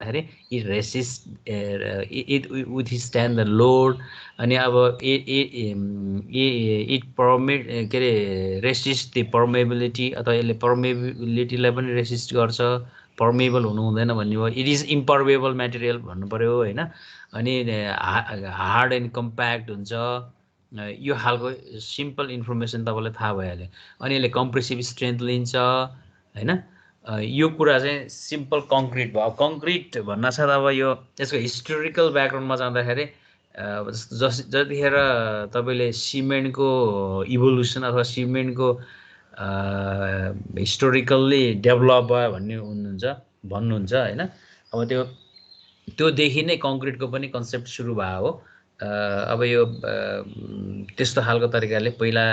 गर्दाखेरि it resist it withstand the load अनि अब इट पर्मेट के अरे रेसिस्ट द पर्मेबिलिटी अथवा यसले पर्मेबिलिटीलाई पनि रेसिस्ट गर्छ पर्मेबल हुनु हुँदैन भन्ने भयो इट इज इम्पर्मेबल मेटेरियल भन्नु पऱ्यो होइन अनि हार्ड एन्ड कम्प्याक्ट हुन्छ यो खालको सिम्पल इन्फर्मेसन तपाईँलाई थाहा भइहाल्यो अनि यसले कम्प्रेसिभ स्ट्रेन्थ लिन्छ होइन यो कुरा चाहिँ सिम्पल कङ्क्रिट भयो कङ्क्रिट भन्नासाथ अब यो यसको हिस्टोरिकल ब्याकग्राउन्डमा जाँदाखेरि जतिखेर तपाईँले सिमेन्टको इभोल्युसन अथवा सिमेन्टको हिस्टोरिकल्ली डेभलप भयो भन्नुहुन्छ होइन अब त्योदेखि नै कङ्क्रिटको पनि कन्सेप्ट सुरु भयो हो अब यो त्यस्तो खालको तरिकाले पहिला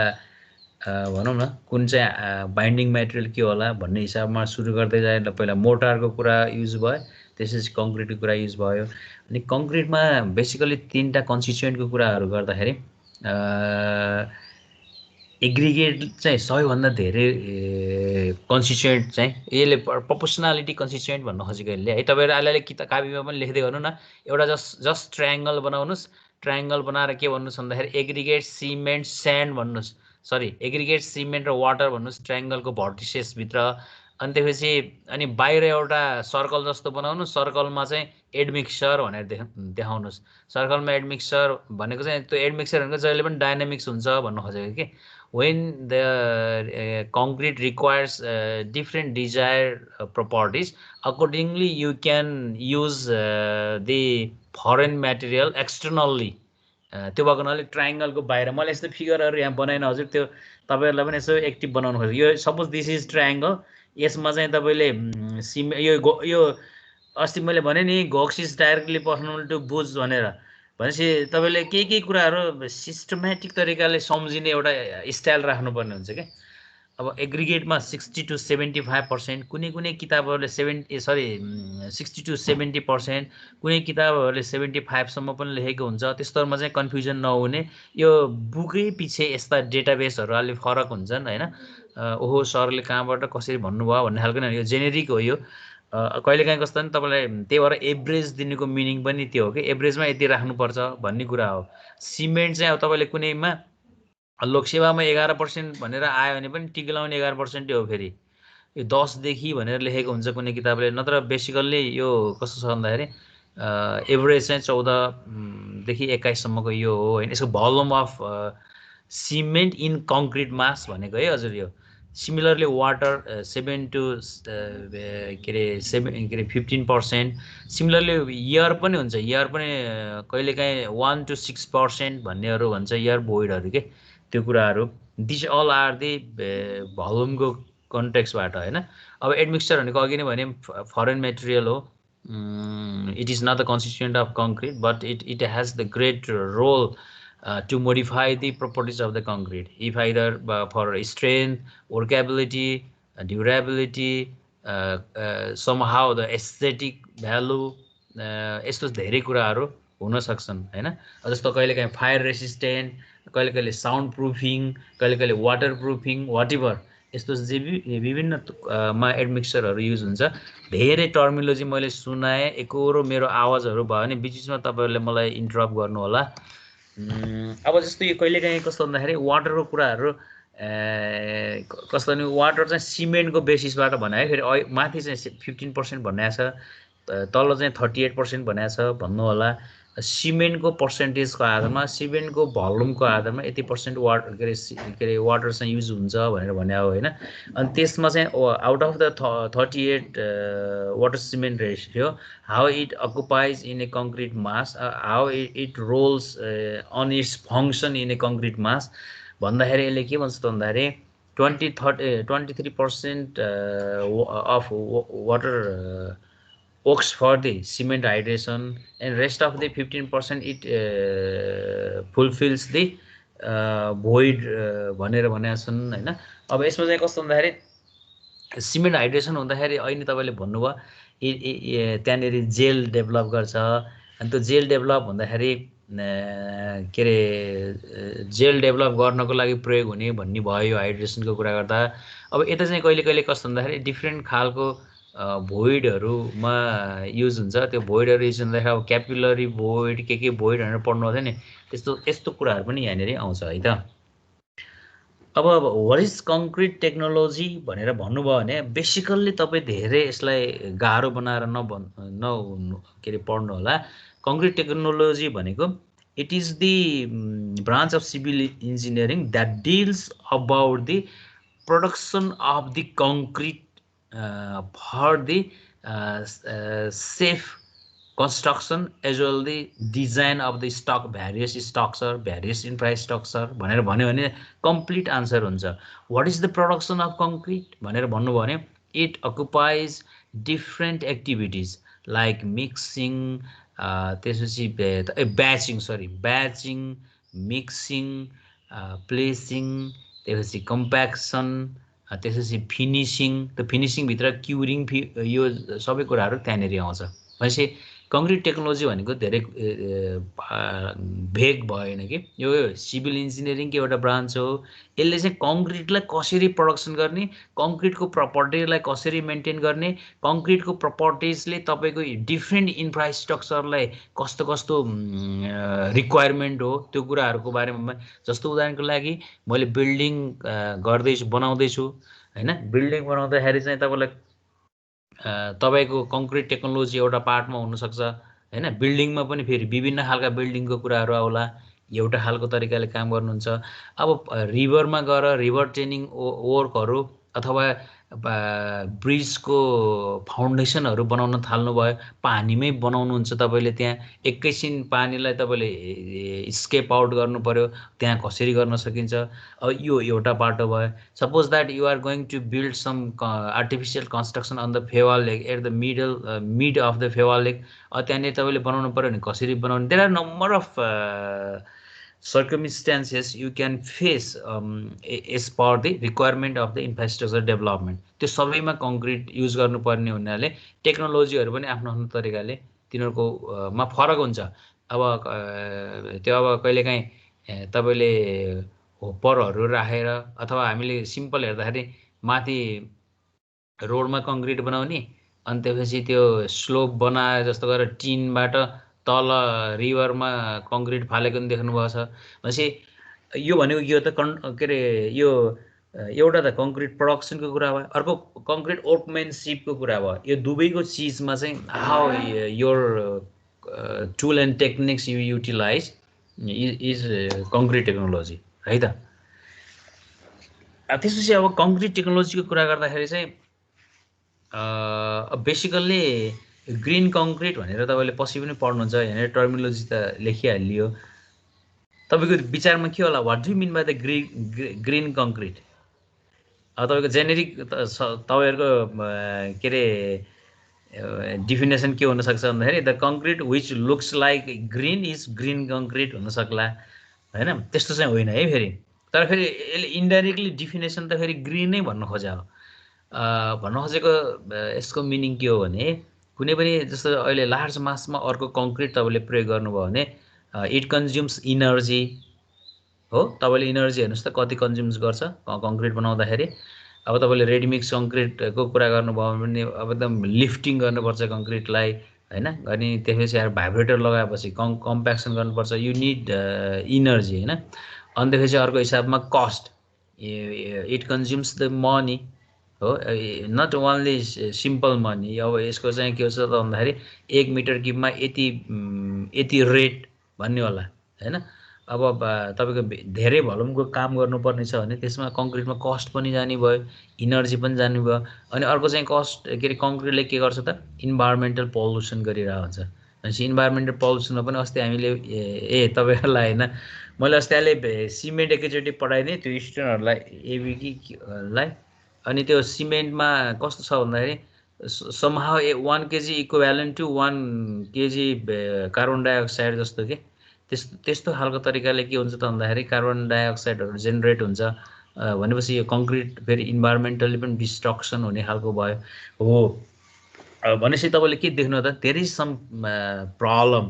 भनौँ न कुन चाहिँ बाइन्डिङ मेटेरियल के होला भन्ने हिसाबमा सुरु गर्दै जाँदा पहिला मोटारको कुरा युज भयो त्यसपछि कङ्क्रिटको कुरा युज भयो अनि कङ्क्रिटमा बेसिकली 3टा कन्स्टिट्युएन्टको कुराहरू गर्दाखेरि एग्रिगेट चाहिँ सबैभन्दा धेरै कन्स्टिट्युएन्ट चाहिँ यसले प्रोपोर्सनालिटी कन्स्टिट्युएन्ट भन्न खोजेको यसले है तपाईँहरू अलिअलि कापीमा पनि लेख्दै गर्नु न एउटा जस्ट ट्रायङ्गल बनाउनुहोस् ट्रायङ्गल बनाएर के भन्नुहोस् भन्दाखेरि एग्रिगेट सिमेन्ट स्यान्ड भन्नुहोस् सरी एग्रिगेट सिमेन्ट र वाटर भन्नुहोस् ट्रायङ्गलको भर्टिसेसभित्र अनि त्यसपछि अनि बाहिर एउटा सर्कल जस्तो बनाउनु सर्कलमा चाहिँ एडमिक्सचर भनेर देखाउनुहोस् सर्कलमा एडमिक्सचर भनेको चाहिँ त्यो एडमिक्सचर भनेको जहिले पनि डाइनामिक्स हुन्छ भन्नु खोजेको कि when the concrete requires different desired properties accordingly you can use the foreign material externally त्यो भएको हुनाले ट्रायङ्गलको बाहिर मैले यस्तो फिगरहरू यहाँ बनाइन हजुर त्यो तपाईँहरूलाई पनि यसो एक्टिभ बनाउनु खोजेको यो सपोज दिस इज ट्रायङ्गल यसमा चाहिँ तपाईँले यो अस्ति मैले भने नि घोक्स इज डाइरेक्टली पर्सनल टु बुझ भनेर भनेपछि तपाईँले केही कुराहरू सिस्टमेटिक तरिकाले सम्झिने एउटा स्टाइल राख्नुपर्ने हुन्छ क्या अब एग्रिगेटमा 60 to 75% कुनै किताबहरूले 60 to 70% कुनै किताबहरूले 75सम्म पनि लेखेको हुन्छ त्यस्तोमा चाहिँ कन्फ्युजन नहुने यो बुकै पछि यस्ता डेटाबेसहरू अलिक फरक हुन्छन् होइन ओहो सरले कहाँबाट कसरी भन्नुभयो भन्ने खालको नै यो जेनेरिक हो यो कहिलेकाहीँ कस्तो नि तपाईँलाई त्यही भएर एभरेज दिनुको मिनिङ पनि त्यो हो कि एभरेजमा यति राख्नुपर्छ भन्ने कुरा हो सिमेन्ट चाहिँ अब तपाईँले कुनैमा लोकसेवामा 11% भनेर आयो भने पनि टिक लाउने 11% हो फेरि यो 10देखि भनेर लेखेको हुन्छ कुनै किताबले नत्र बेसिकल्ली यो कस्तो छ भन्दाखेरि एभरेज चाहिँ 14देखि 21सम्मको यो हो होइन यसको volume of cement in concrete mass भनेको है हजुर यो सिमिलरली वाटर 7 to के अरे 15% सिमिलरली इयर पनि हुन्छ इयर पनि कहिलेकाहीँ 1 to 6% भन्नेहरू भन्छ इयर भोइडहरू के त्यो कुराहरू दिस अल आर दि भोल्युमको कन्टेक्स्टबाट होइन अब एडमिक्सचर भनेको अघि नै भने फरेन मेटेरियल हो it is not the constituent of concrete but it has the great role to modify the properties of the concrete if either for strength workability durability somehow the aesthetic value यस्तो धेरै कुराहरू हुन सक्छन् हैन जस्तो कहिलेकाहीँ fire resistant कहिलेकाहीँ sound proofing कहिलेकाहीँ वाटर प्रुफिङ व्हाटएभर यस्तो विभिन्न मा एडमिक्सचरहरू युज हुन्छ धेरै टर्मिनोलोजी मैले सुनाएँ एकहोरो मेरो आवाजहरू भयो भने बिचबिचमा तपाईहरुले मलाई इन्टरप्ट गर्नु होला अब जस्तो यो कहिलेकाहीँ कस्तो भन्दाखेरि वाटरको कुराहरू कस्तो भने वाटर चाहिँ सिमेन्टको बेसिसबाट भने है फेरि माथि चाहिँ 15% भनेको छ तल चाहिँ 38% भनेको छ भन्नु होला सिमेन्टको पर्सेन्टेजको आधारमा सिमेन्टको भोल्युमको आधारमा यति % वाटर के अरे वाटर चाहिँ युज हुन्छ भनेर भने हो होइन अनि त्यसमा चाहिँ out of the 38 water cement ratio how it occupies in a concrete mass how it rolls on its function in a concrete mass भन्दाखेरि यसले के भन्छ त भन्दाखेरि 23% of water works for the cement hydration and rest of the 15% it fulfills the void भनेर भनेका छन् हैन अब यसमा चाहिँ कस्तो भन्दाखेरि सिमेन्ट हाइड्रेसन हुँदाखेरि अहिले तपाईले भन्नुभयो त्यहाँनेरि जेल डेभलप गर्छ अनि त्यो जेल डेभलप हुँदाखेरि के रे जेल डेभलप गर्नको लागि प्रयोग हुने भन्ने भयो यो हाइड्रेसनको कुरा गर्दा अब यता चाहिँ कहिले कहिले कस्तो भन्दाखेरि डिफ्रेन्ट खालको भोइडहरूमा युज हुन्छ। त्यो भोइडहरू युज हुँदाखेरि अब क्यापिलरी भोइड के भोइड भनेर पढ्नु आउँछ नि, यस्तो कुराहरू पनि यहाँनिर आउँछ है त। अब वाट इज कङ्क्रिट टेक्नोलोजी भनेर भन्नुभयो भने बेसिकल्ली तपाईँ धेरै यसलाई गाह्रो बनाएर नहुनु के अरे पढ्नु होला। कङ्क्रिट टेक्नोलोजी भनेको it is the branch of civil engineering that deals about the production of the concrete for the safe construction as well the design of the stock various structure various infrastructure भनेर भन्यो भने complete answer हुन्छ। What is the production of concrete भनेर भन्नुभयो भने it occupies different activities like mixing, त्यसपछि batching, mixing, placing, त्यसपछि compaction, त्यसपछि फिनिसिङ, त्यो फिनिसिङभित्र क्युरिङ यो सबै कुराहरू त्यहाँनिर आउँछ। भनेपछि कङ्क्रिट टेक्नोलोजी भनेको धेरै भेग भएन कि, यो सिभिल इन्जिनियरिङको एउटा ब्रान्च हो। यसले चाहिँ कङ्क्रिटलाई कसरी प्रडक्सन गर्ने, कङ्क्रिटको प्रपर्टिजलाई कसरी मेन्टेन गर्ने, कङ्क्रिटको प्रपर्टिजले तपाईँको डिफ्रेन्ट इन्फ्रास्ट्रक्चरलाई कस्तो कस्तो रिक्वायरमेन्ट हो त्यो कुराहरूको बारेमा, जस्तो उदाहरणको लागि मैले बिल्डिङ बनाउँदैछु होइन, बिल्डिङ बनाउँदाखेरि चाहिँ तपाईँको कङ्क्रिट टेक्नोलोजी एउटा पार्टमा हुनसक्छ होइन। बिल्डिङमा पनि फेरि विभिन्न खालका बिल्डिङको कुराहरू आउला, एउटा खालको तरिकाले काम गर्नुहुन्छ। अब रिभरमा गएर रिभर ट्रेनिङ वर्कहरू अथवा ब्रिजको फाउन्डेसनहरू बनाउन थाल्नुभयो, पानीमै बनाउनुहुन्छ तपाईँले, त्यहाँ एकैछिन पानीलाई तपाईँले स्केप आउट गर्नु पर्यो, त्यहाँ कसरी गर्न सकिन्छ। अब यो एउटा बाटो भयो। Suppose that you are going to build some artificial construction on the Phewa lake at the mid of the Phewa lake, त्यहाँनिर तपाईँले बनाउनु पर्यो भने कसरी बनाउनु। There are number of circumstances you can face as per the requirement of the infrastructure development। त्यो सबैमा concrete use गर्नुपर्ने हुनाले टेक्नोलोजीहरू पनि आफ्नो आफ्नो तरिकाले तिनीहरूको मा फरक हुन्छ। अब त्यो अब कहिलेकाहीँ तपाईँले होपरहरू राखेर अथवा हामीले सिम्पल हेर्दाखेरि माथि रोडमा कङ्क्रिट बनाउने, अनि त्यसपछि त्यो स्लोप बनाए जस्तो गरेर टिनबाट तल रिभरमा कङ्क्रिट फालेको पनि देख्नुभएको छ। भनेपछि यो भनेको यो त के अरे यो एउटा त कङ्क्रिट प्रडक्सनको कुरा भयो, अर्को कङ्क्रिट वर्कमेनसिपको कुरा भयो। यो दुवैको चिजमा चाहिँ how your tool and techniques you utilize is concrete technology है त। त्यसपछि अब कङ्क्रिट टेक्नोलोजीको कुरा गर्दाखेरि चाहिँ बेसिकल्ली ग्रिन कङ्क्रिट भनेर तपाईँले पछि पनि पढ्नुहुन्छ, यहाँनिर टर्मिनोलोजी त लेखिहालियो। तपाईँको विचारमा के होला, what do mean by the green concrete? अब तपाईँको जेनेरिक तपाईँहरूको के अरे डिफिनेसन के हुनसक्छ भन्दाखेरि the concrete which looks like green is green concrete हुनसक्ला होइन, त्यस्तो चाहिँ होइन है। फेरि तर फेरि यसले इन्डाइरेक्टली डिफिनेसन त फेरि ग्रिनै भन्नु खोजा हो। भन्नु खोजेको यसको मिनिङ के हो भने कुनै पनि जस्तो अहिले लार्ज मासमा अर्को कङ्क्रिट तपाईँले प्रयोग गर्नुभयो भने इट कन्ज्युम्स इनर्जी हो। तपाईँले इनर्जी हेर्नुहोस् त कति कन्ज्युम्स गर्छ कङ्क्रिट बनाउँदाखेरि। अब तपाईँले रेडीमिक्स कङ्क्रिटको कुरा गर्नुभयो भने अब एकदम लिफ्टिङ गर्नुपर्छ कङ्क्रिटलाई होइन, अनि त्यसपछि आएर भाइब्रेटर लगाएपछि कम्प्याक्सन गर्नुपर्छ, यु निड इनर्जी होइन। अनि त्यसपछि अर्को हिसाबमा cost, it consumes the money हो, नट ओन्ली सिम्पल मनी। अब यसको चाहिँ के हुन्छ त भन्दाखेरि 1 मिटर क्युबमा यति रेट भन्ने होला होइन। अब तपाईँको धेरै भोल्युमको काम गर्नुपर्ने छ भने त्यसमा कङ्क्रिटमा कस्ट पनि जाने भयो, इनर्जी पनि जाने भयो। अनि अर्को चाहिँ कस्ट के अरे कङ्क्रिटले के गर्छ त इन्भाइरोमेन्टल पल्युसन गरिरहेको हुन्छ। भनेपछि इन्भाइरोमेन्टल पल्युसनमा पनि अस्ति हामीले तपाईँहरूलाई होइन, मैले अस्ति अहिले सिमेन्ट एकैचोटि पठाइदिएँ त्यो स्टुडेन्टहरूलाई एबिकीलाई। अनि त्यो सिमेन्टमा कस्तो छ भन्दाखेरि somehow 1 kg equivalent to 1 kg carbon dioxide जस्तो के त्यस्तो खालको तरिकाले के हुन्छ त भन्दाखेरि कार्बन डाइअक्साइडहरू जेनेरेट हुन्छ। भनेपछि यो कङ्क्रिट फेरि इन्भाइरोमेन्टली पनि डिस्ट्रक्सन हुने खालको भयो हो। भनेपछि तपाईँले के देख्नु त there is some problem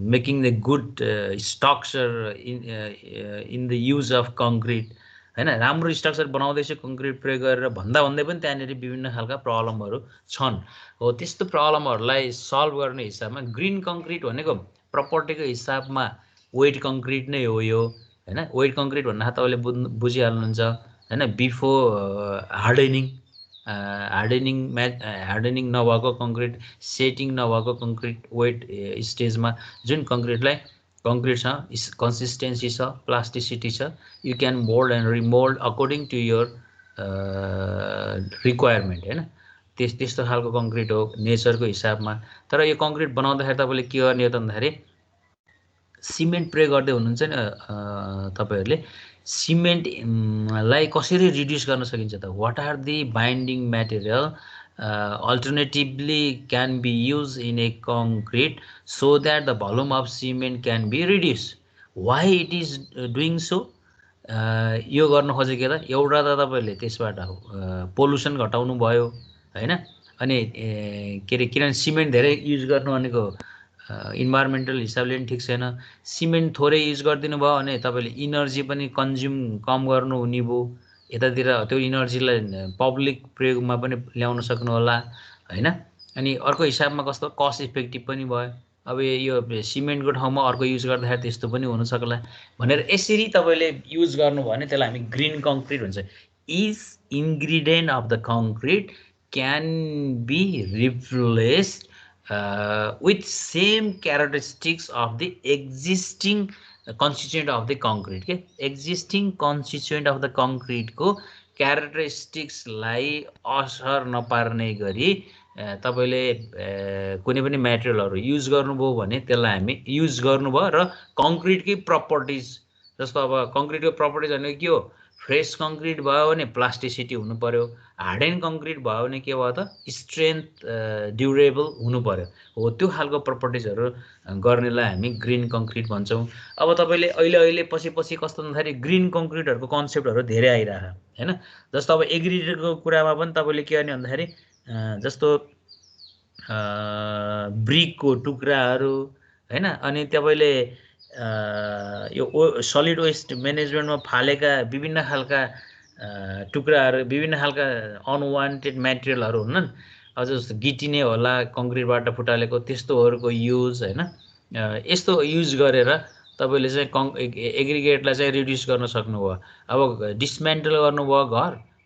making the good structure in the use of concrete हैन राम्रो स्ट्रक्चर बनाउँदैछु कङ्क्रिट प्रयोग गरेर भन्दै पनि त्यहाँनिर विभिन्न खालका प्रब्लमहरू छन् हो त्यस्तो प्रब्लमहरूलाई सल्भ गर्ने हिसाबमा ग्रिन कङ्क्रिट भनेको प्रपर्टीको हिसाबमा वेट कङ्क्रिट नै हो यो हैन वेट कङ्क्रिट भन्दा तपाईँले बुझिहाल्नुहुन्छ हैन बिफोर हार्डनिङ नभएको कङ्क्रिट सेटिङ नभएको कङ्क्रिट वेट स्टेजमा जुन कङ्क्रिटसँग कन्सिस्टेन्सी छ प्लास्टिसिटी छ you can mould and remould according to your requirement हैन त्यस्तो खालको कङ्क्रिट हो नेचरको हिसाबमा तर यो कङ्क्रिट बनाउँदाखेरि तपाईँले के गर्ने हो त भन्दाखेरि सिमेन्ट प्रयोग गर्दै हुनुहुन्छ नि तपाईँहरूले सिमेन्टलाई कसरी रिड्युस गर्न सकिन्छ त what are the binding material alternatively can be used in a concrete so that the volume of cement can be reduced. Why it is doing so? यो गर्न खोजेको त एउटा त तपाईँले त्यसबाट पोल्युसन घटाउनु भयो हैन अनि के अरे किनभने सिमेन्ट धेरै युज गर्नु भनेको इन्भाइरोमेन्टल हिसाबले पनि ठिक छैन सिमेन्ट थोरै युज गरिदिनु भयो भने तपाईँले इनर्जी पनि कन्ज्युम कम गर्नु हुने भयो यतातिर त्यो इनर्जीलाई पब्लिक प्रयोगमा पनि ल्याउन सक्नु होला हैन अनि अर्को हिसाबमा कस्तो कस्ट इफेक्टिभ पनि भयो अब यो सिमेन्टको ठाउँमा अर्को युज गर्दाखेरि त्यस्तो पनि हुन सक्ला भनेर यसरी तपाईँले युज गर्नु भयो भने त्यसलाई हामी ग्रिन कङ्क्रिट भन्छ is ingredient of the concrete can be replaced with same characteristics of the existing constituent of the concrete के existing constituent of the concrete को characteristics लाई असर नपार्ने गरी तपाईले कुनै पनि मटेरियलहरु युज गर्नुभयो भने त्यसलाई हामी युज गर्नुभयो र कङ्क्रिटकै प्रपर्टिज जस्तो अब कङ्क्रिटको प्रपर्टिज भनेको के हो फ्रेश कङ्क्रिट भयो भने प्लास्टिसिटी हुनु पर्यो हार्डन कङ्क्रिट भयो भने के भयो त स्ट्रेन्थ ड्युरेबल हुनु पर्यो हो त्यो खालको प्रपर्टिजहरु गर्नेलाई हामी ग्रिन कङ्क्रिट भन्छौं अब तपाईले अहिले पछि कस्तो भन्दाखेरि ग्रिन कङ्क्रिटहरुको कन्सेप्टहरु धेरै आइराछ हैन जस्तो अब एग्रिकल्चरको कुरामा पनि तपाईले के गर्ने भन्दाखेरि जस्तो ब्रिकको टुक्राहरु हैन अनि तपाईले यो सलिड वेस्ट म्यानेजमेन्टमा फालेका विभिन्न खालका टुक्राहरु विभिन्न खालका अनवान्टेड मटेरियलहरु हुन्छन् अझ जस्तो गिटिने होला कङ्क्रिटबाट फुटालेको त्यस्तोहरुको युज हैन यस्तो युज गरेर तपाईले चाहिँ एग्रिगेटलाई चाहिँ रिड्युस गर्न सक्नुभयो अब डिस्मेन्टल गर्नुभयो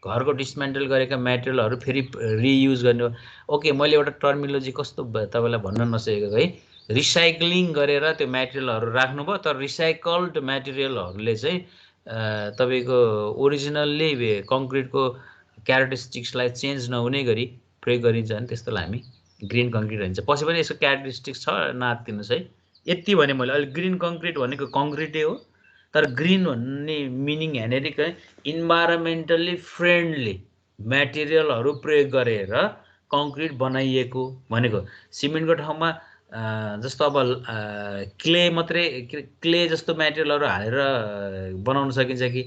घरको डिस्मेन्टल गरेका मटेरियलहरु फेरि रियुज गर्ने ओके मैले एउटा टर्मिनोलोजी कस्तो तपाईलाई भन्न नसकेको है रिसाइक्लिङ गरेर त्यो मटेरियलहरु राख्नुभयो तर रिसाइकल्ड मटेरियलहरुले चाहिँ तपाईको ओरिजिनल्ली कङ्क्रिटको क्यारेक्टरिस्टिक्सलाई चेन्ज नहुने गरी प्रयोग गरिन्छ भने त्यस्तोलाई हामी ग्रिन कङ्क्रिट भन्छ पछि पनि यसको क्यारेक्टरिस्टिक्स छ नातिनुस् है यति भने मैले अहिले ग्रिन कङ्क्रिट भनेको कङ्क्रिटै हो तर ग्रिन भन्ने मिनिङ यहाँनेर इन्भाइरोमेन्टली फ्रेन्डली मटेरियलहरु प्रयोग गरेर कङ्क्रिट बनाइएको भनेको सिमेन्टको ठाउँमा जस्तो अब क्ले मात्रै क्ले जस्तो मटेरियलहरु हालेर बनाउन सकिन्छ कि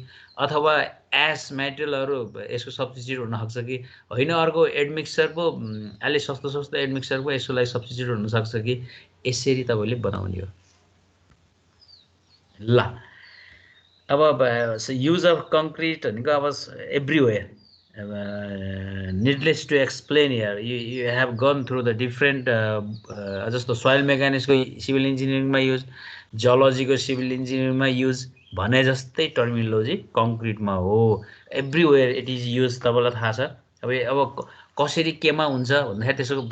अथवा एस मटेरियलहरु यसको सब्स्टिट्युट हुन सक्छ कि हैन अर्को एडमिक्सचर पो अलि सस्तो एडमिक्सचर पो यसकोलाई सब्स्टिट्युट हुन सक्छ कि यसरी तपाईले बनाउने हो ल अब युज अफ कङ्क्रिट भनेको अब everywhere needless to explain here you have gone through the different जस्तो soil mechanics को civil engineering मा use geology को civil engineering मा use भने जस्तै टर्मिनोलोजी कंक्रीट मा हो एभ्रीवेयर इट इज यूज तपाईलाई थाहा छ अब कसरी केमा हुन्छ भन्दाखेरि त्यसको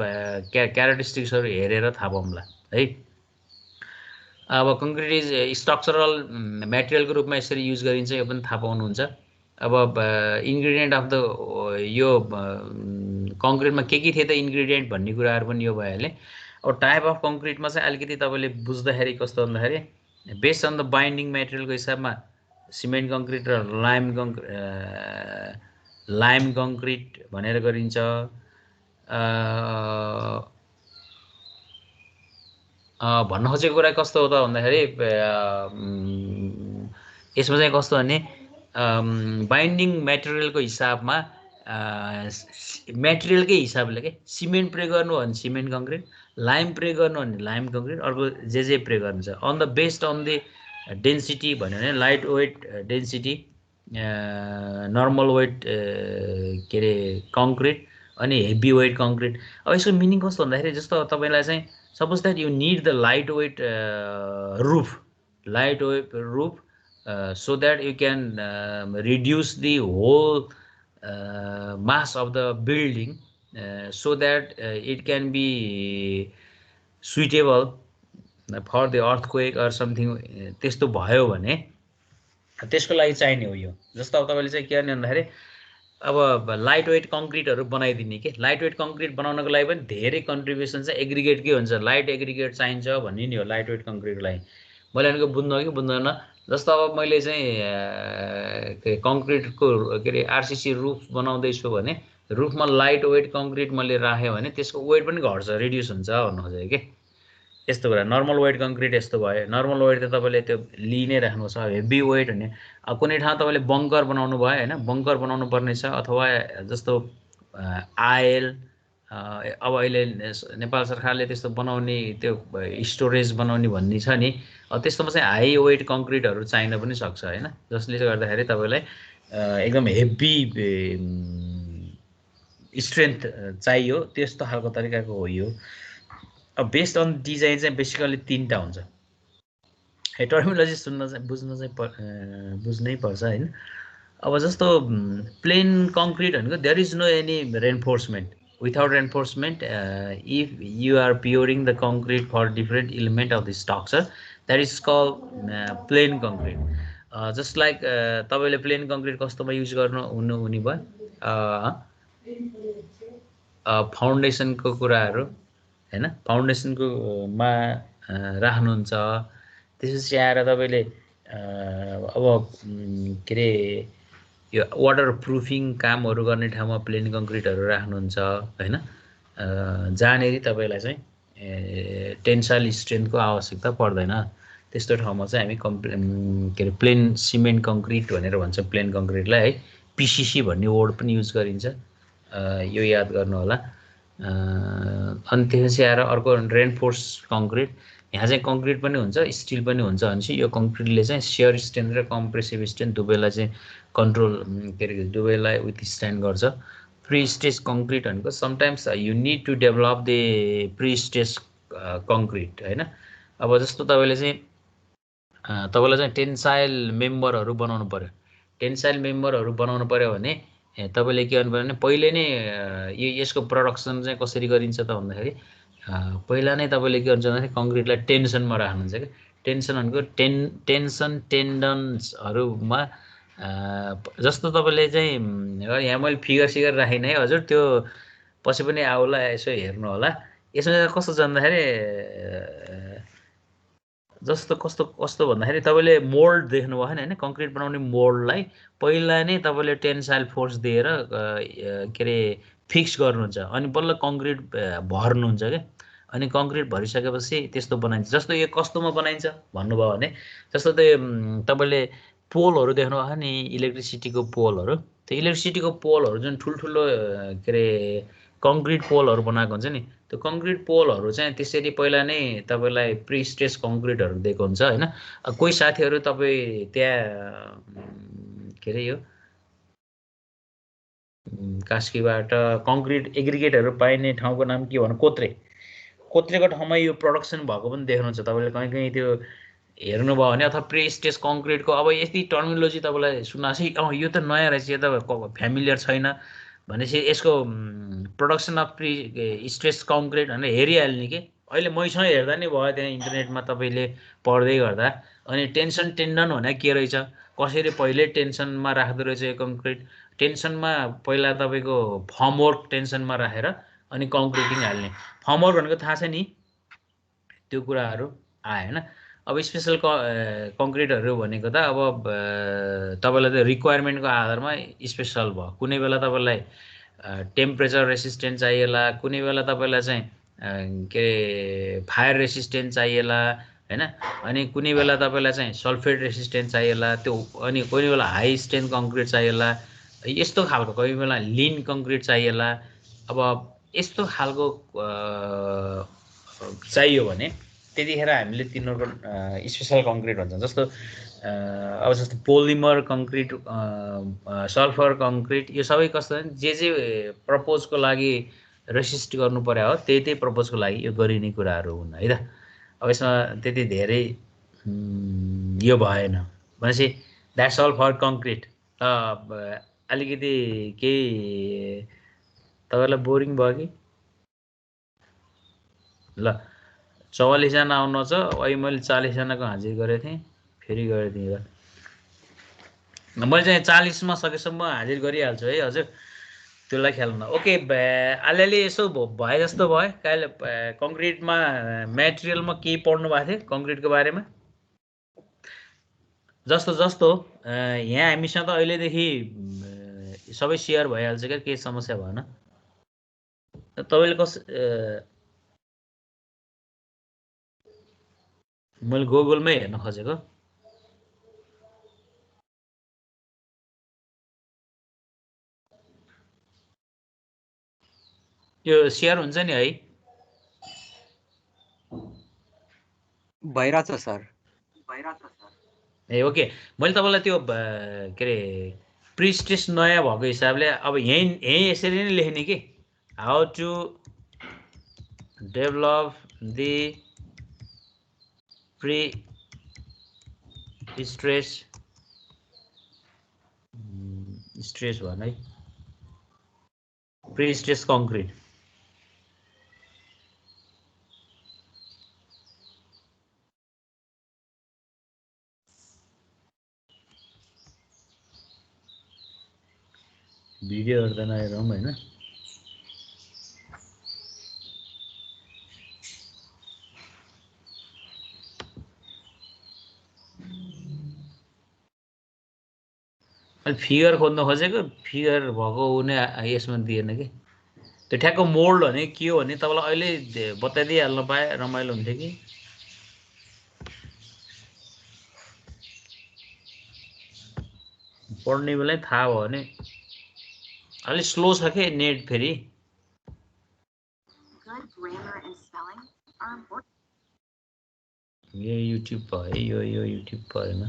क्यारेक्टरिस्टिक्सहरु हेरेर थाहा पाउँला है अब कंक्रीट इज स्ट्रक्चरल मटेरियलको रूपमा यसरी युज गरिन्छ यो पनि थाहा पाउनुहुन्छ अब इन्ग्रेडिएन्ट अफ द यो कंक्रीटमा के थिए त इन्ग्रेडिएन्ट भन्ने कुराहरु पनि यो भइहाले अब टाइप अफ कंक्रीटमा चाहिँ अलिकति तपाईले बुझ्दाखेरि कस्तो भन्दाखेरि बेस्ड अन द बाइन्डिङ मटेरियलको हिसाबमा सिमेन्ट कंक्रीट र लाइम कंक्रीट भनेर गरिन्छ भन्न खोजेको कुरा कस्तो हो त भन्दाखेरि यसमा चाहिँ कस्तो भने बाइन्डिङ मटेरियलको हिसाबमा मटेरियलकै हिसाबले के सिमेन्ट प्रयोग गर्नु भने सिमेन्ट कंक्रीट लाइम प्रयोग गर्नु भने लाइम कंक्रीट अर्को जे प्रयोग गर्नुहुन्छ on the based on the density भन्यो भने light weight density normal weight के अरे कङ्क्रिट अनि हेभी वेट कङ्क्रिट। अब यसको मिनिङ कस्तो भन्दाखेरि जस्तो तपाईँलाई चाहिँ suppose that you need the light weight roof so that you can reduce the whole mass of the building so that it can be suitable for the earthquake or something त्यस्तो भयो भने त्यसको लागि चाहिने हो यो। जस्तो अब तपाईँले चाहिँ के गर्ने भन्दाखेरि अब लाइट वेट कङ्क्रिटहरू बनाइदिने के लाइट वेट कङ्क्रिट बनाउनको लागि पनि धेरै कन्ट्रिब्युसन चाहिँ एग्रिगेटकै हुन्छ। लाइट एग्रिगेट चाहिन्छ भन्ने नि हो लाइट वेट कङ्क्रिटको लागि। मैले भनेको बुझ्नु कि बुझ्दैन। जस्तो अब मैले चाहिँ कङ्क्रिटको के अरे आरसिसी रुफ बनाउँदैछु भने रुफमा लाइट वेट कङ्क्रिट मैले राखेँ भने त्यसको वेट पनि घट्छ रिड्युस हुन्छ भन्नु खोजेको कि यस्तो कुरा। नर्मल वेट कङ्क्रिट यस्तो भयो। नर्मल वेट त तपाईँले त्यो लिइ नै राख्नु छ। हेभी वेट भने अब कुनै ठाउँ तपाईँले बङ्कर बनाउनु भयो होइन बङ्कर बनाउनु पर्ने छ अथवा जस्तो आयल अब अहिले नेपाल सरकारले त्यस्तो बनाउने त्यो स्टोरेज बनाउने भन्ने छ नि त्यस्तोमा चाहिँ हाई वेट कङ्क्रिटहरू चाहिन पनि सक्छ होइन जसले गर्दाखेरि तपाईँलाई एकदम हेभी स्ट्रेन्थ चाहियो त्यस्तो खालको तरिकाको हो यो। अब बेस्ड अन डिजाइन चाहिँ बेसिकली 3टा हुन्छ। टर्मिनोलोजी सुन्न चाहिँ बुझ्नै पर्छ होइन। अब जस्तो प्लेन कङ्क्रिट भनेको there is no any reinforcement without reinforcement if you are pouring the concrete for different element of the structure that is call plain concrete. Just like तपाईँले प्लेन कङ्क्रिट कस्तोमा युज हुने भयो फाउन्डेसनको कुराहरू हैन फाउन्डेसनको मा राख्नुहुन्छ। त्यसपछि आएर तपाईँले अब के अरे यो वाटर प्रुफिङ कामहरू गर्ने ठाउँमा प्लेन कङ्क्रिटहरू राख्नुहुन्छ हैन जहाँनेरि तपाईँलाई चाहिँ टेन्साइल स्ट्रेन्थको आवश्यकता पर्दैन त्यस्तो ठाउँमा चाहिँ हामी के अरे प्लेन सिमेन्ट कङ्क्रिट भनेर भन्छ प्लेन कङ्क्रिटलाई है। पिसिसी भन्ने वर्ड पनि युज गरिन्छ यो याद गर्नु होला। अनि त्यसपछि आएर अर्को रेनफोर्स कङ्क्रिट। यहाँ चाहिँ कङ्क्रिट पनि हुन्छ स्टिल पनि हुन्छ भनेपछि यो कङ्क्रिटले चाहिँ सियर स्ट्रेन्थ र कम्प्रेसिभ स्ट्रेन्थ दुवैलाई चाहिँ कन्ट्रोल के अरे दुवैलाई विथ स्ट्यान्ड गर्छ। प्री स्टेज कङ्क्रिट भनेको sometimes you need to develop the pre stage concrete होइन। अब जस्तो तपाईँलाई चाहिँ टेन्साइल मेम्बरहरू बनाउनु पर्यो। टेन्साइल मेम्बरहरू बनाउनु पर्यो भने तपाईँले के गर्नु पर्यो भने पहिले नै यसको प्रोडक्सन चाहिँ कसरी गरिन्छ त भन्दाखेरि पहिला नै तपाईँले के गर्नुहुन्छ भन्दाखेरि कङ्क्रिटलाई टेन्सनमा राख्नुहुन्छ क्या। टेन्सन भनेको टेन्सन टेन्डन्सहरूमा जस्तो तपाईँले चाहिँ यहाँ मैले फिगर राखिनँ है हजुर त्यो पछि पनि आउला यसो हेर्नु होला। यसमा कस्तो जान्दाखेरि जस्तो कस्तो भन्दाखेरि तपाईँले मोल्ड देख्नुभयो होइन कङ्क्रिट बनाउने मोल्डलाई पहिला नै तपाईँले टेन्साइल फोर्स दिएर के अरे फिक्स गर्नुहुन्छ अनि बल्ल कङ्क्रिट भर्नुहुन्छ क्या। अनि कङ्क्रिट भरिसकेपछि त्यस्तो बनाइन्छ। जस्तो यो कस्तोमा बनाइन्छ भन्नुभयो भने जस्तो त्यो तपाईँले पोलहरू देख्नुभयो नि इलेक्ट्रिसिटीको पोलहरू त्यो इलेक्ट्रिसिटीको पोलहरू जुन ठुल्ठुलो के अरे कङ्क्रिट पोलहरू बनाएको हुन्छ नि त्यो कङ्क्रिट पोलहरू चाहिँ त्यसरी पहिला नै तपाईँलाई प्री स्टेज कङ्क्रिटहरू दिएको हुन्छ होइन। कोही साथीहरू तपाईँ त्यहाँ के अरे यो कास्कीबाट कङ्क्रिट एग्रिगेटहरू पाइने ठाउँको नाम के भन्नु कोत्रेको ठाउँमा यो प्रोडक्सन भएको पनि देख्नुहुन्छ तपाईँले कहीँ कहीँ त्यो हेर्नुभयो भने अथवा प्री स्टेज कङ्क्रिटको अब यति टर्मिनोलोजी तपाईँलाई सुनाएको यो त नयाँ रहेछ यो त फ्यामिलियर छैन भनेपछि यसको production of pre stage concrete भनेर हेरिहाल्ने कि अहिले मैसँग हेर्दा नै भयो त्यहाँ इन्टरनेटमा तपाईँले पढ्दै गर्दा। अनि टेन्सन टेन्डन भने के रहेछ कसरी पहिले टेन्सनमा राख्दो रहेछ यो कङ्क्रिट टेन्सनमा पहिला तपाईँको फर्मवर्क टेन्सनमा राखेर अनि कङ्क्रिटिङ हाल्ने। फर्मवर्क भनेको थाहा छ नि त्यो कुराहरू आयो होइन। अब स्पेसल कङ्क्रिटहरू भनेको त अब तपाईँलाई त रिक्वायरमेन्टको आधारमा स्पेसल भयो। कुनै बेला तपाईँलाई टेम्परेचर रेसिस्टेन्ट चाहिएला कुनै बेला तपाईँलाई चाहिँ के अरे फायर रेसिस्टेन्ट चाहिएला होइन अनि कुनै बेला तपाईँलाई चाहिँ सल्फेट रेसिस्टेन्ट चाहिएला त्यो अनि कुनै बेला हाई स्ट्रेन्थ कङ्क्रिट चाहिएला यस्तो खालको कोही बेला लिन कङ्क्रिट चाहिएला। अब यस्तो खालको चाहियो भने त्यतिखेर हामीले तिनीहरूको स्पेसल कङ्क्रिट भन्छ। जस्तो अब जस्तो पोलिमर कङ्क्रिट, सल्फर कङ्क्रिट, यो सबै कस्तो जे प्रपोजको लागि रेसिस्ट गर्नु पर्यो हो, त्यही प्रपोजको लागि यो गरिने कुराहरू हुन् है त। अब यसमा त्यति धेरै यो भएन भनेपछि द्याट्स अल फर कङ्क्रिट। अलिकति केही तपाईँलाई बोरिङ भयो कि? ल 44 जना आउनु छ। अहिले मैले 40 जनाको हाजिर गरेको थिएँ, फेरि गरेको थिएँ। मैले चाहिँ 40 मा सकेसम्म हाजिर गरिहाल्छु है हजुर, त्यसलाई ख्याल न। ओके, अलिअलि यसो भए जस्तो भयो। कहिले कङ्क्रिटमा मेटेरियलमा केही पढ्नु भएको थियो कङ्क्रिटको बारेमा? जस्तो जस्तो यहाँ हामीसँग त अहिलेदेखि सबै सेयर भइहाल्छ क्या, केही समस्या भएन। तपाईँले मैले गुगलमै हेर्न खोजेको। यो सेयर हुन्छ नि है? भइरहेछ सर। ए ओके, मैले तपाईँलाई त्यो के अरे प्रिस्टेस नयाँ भएको हिसाबले अब यहीँ यसरी नै लेख्ने कि how to develop the stress भन है, प्रिस्टेस कङ्क्रिट। भिडियोहरू त नहेरौँ होइन। मैले फिगर खोज्न खोजेको, फिगर भएको हुने यसमा दिएन कि। त्यो ठ्याक्क मोल्ड भने के हो भने तपाईँलाई अहिले बताइदिइहाल्नु पाए रमाइलो हुन्थ्यो कि। पढ्ने बेलै थाहा भयो भने। अलिक स्लो छ कि नेट फेरि। यो युट्युब भयो, यो युट्युब भएन।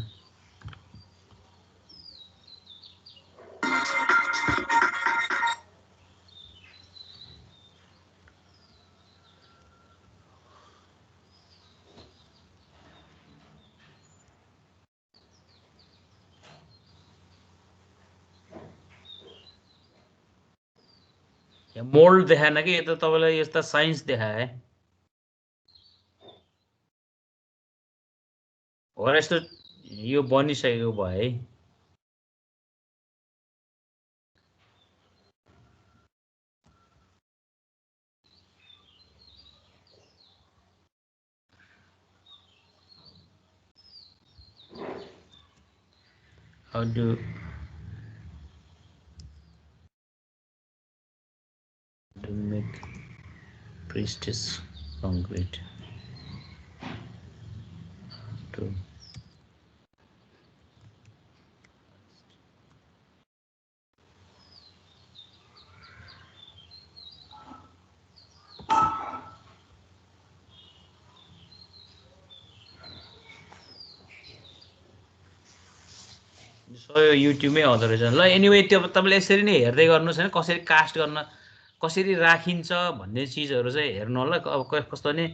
मोल्ड देखाएन कि, यो त तपाईँलाई यस्ता साइन्स देखाए हो। यस्तो यो बनिसकेको भयो है। How to make Priestess concrete to so यो युट्युबमै आउँदो रहेछ ल। एनिवे त्यो तपाईँले यसरी नै हेर्दै गर्नुहोस् होइन, कसरी कास्ट गर्न, कसरी राखिन्छ भन्ने चिजहरू चाहिँ हेर्नु होला। अब कस्तो नि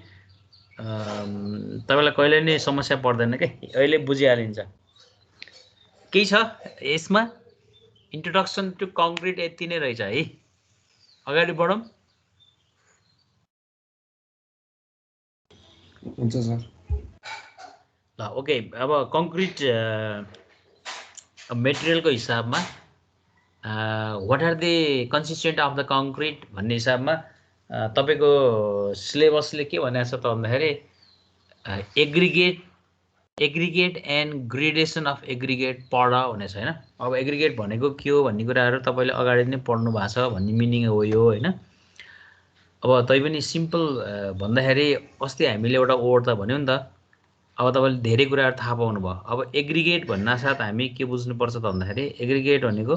तपाईँलाई कहिले नै समस्या पर्दैन क्या, अहिले बुझिहालिन्छ। केही छ यसमा इन्ट्रोडक्सन टु कङ्क्रिट यति नै रहेछ है। अगाडि बढौँ। हुन्छ सर। ल ओके, अब कङ्क्रिट मेटेरियलको हिसाबमा what are the consistent of the concrete भन्ने हिसाबमा तपाईँको सिलेबसले के भनेको छ त भन्दाखेरि aggregate and gradation of aggregate पढ भनेको छ होइन। अब एग्रिगेट भनेको के हो भन्ने कुराहरू तपाईँले अगाडि नै पढ्नु भएको छ भन्ने मिनिङ हो यो होइन। अब तैपनि सिम्पल भन्दाखेरि अस्ति हामीले एउटा वर्ड त भन्यौँ नि त। अब तपाईँले धेरै कुराहरू थाहा पाउनु भयो। अब एग्रिगेट भन्नासाथ हामी के बुझ्नुपर्छ त भन्दाखेरि एग्रिगेट भनेको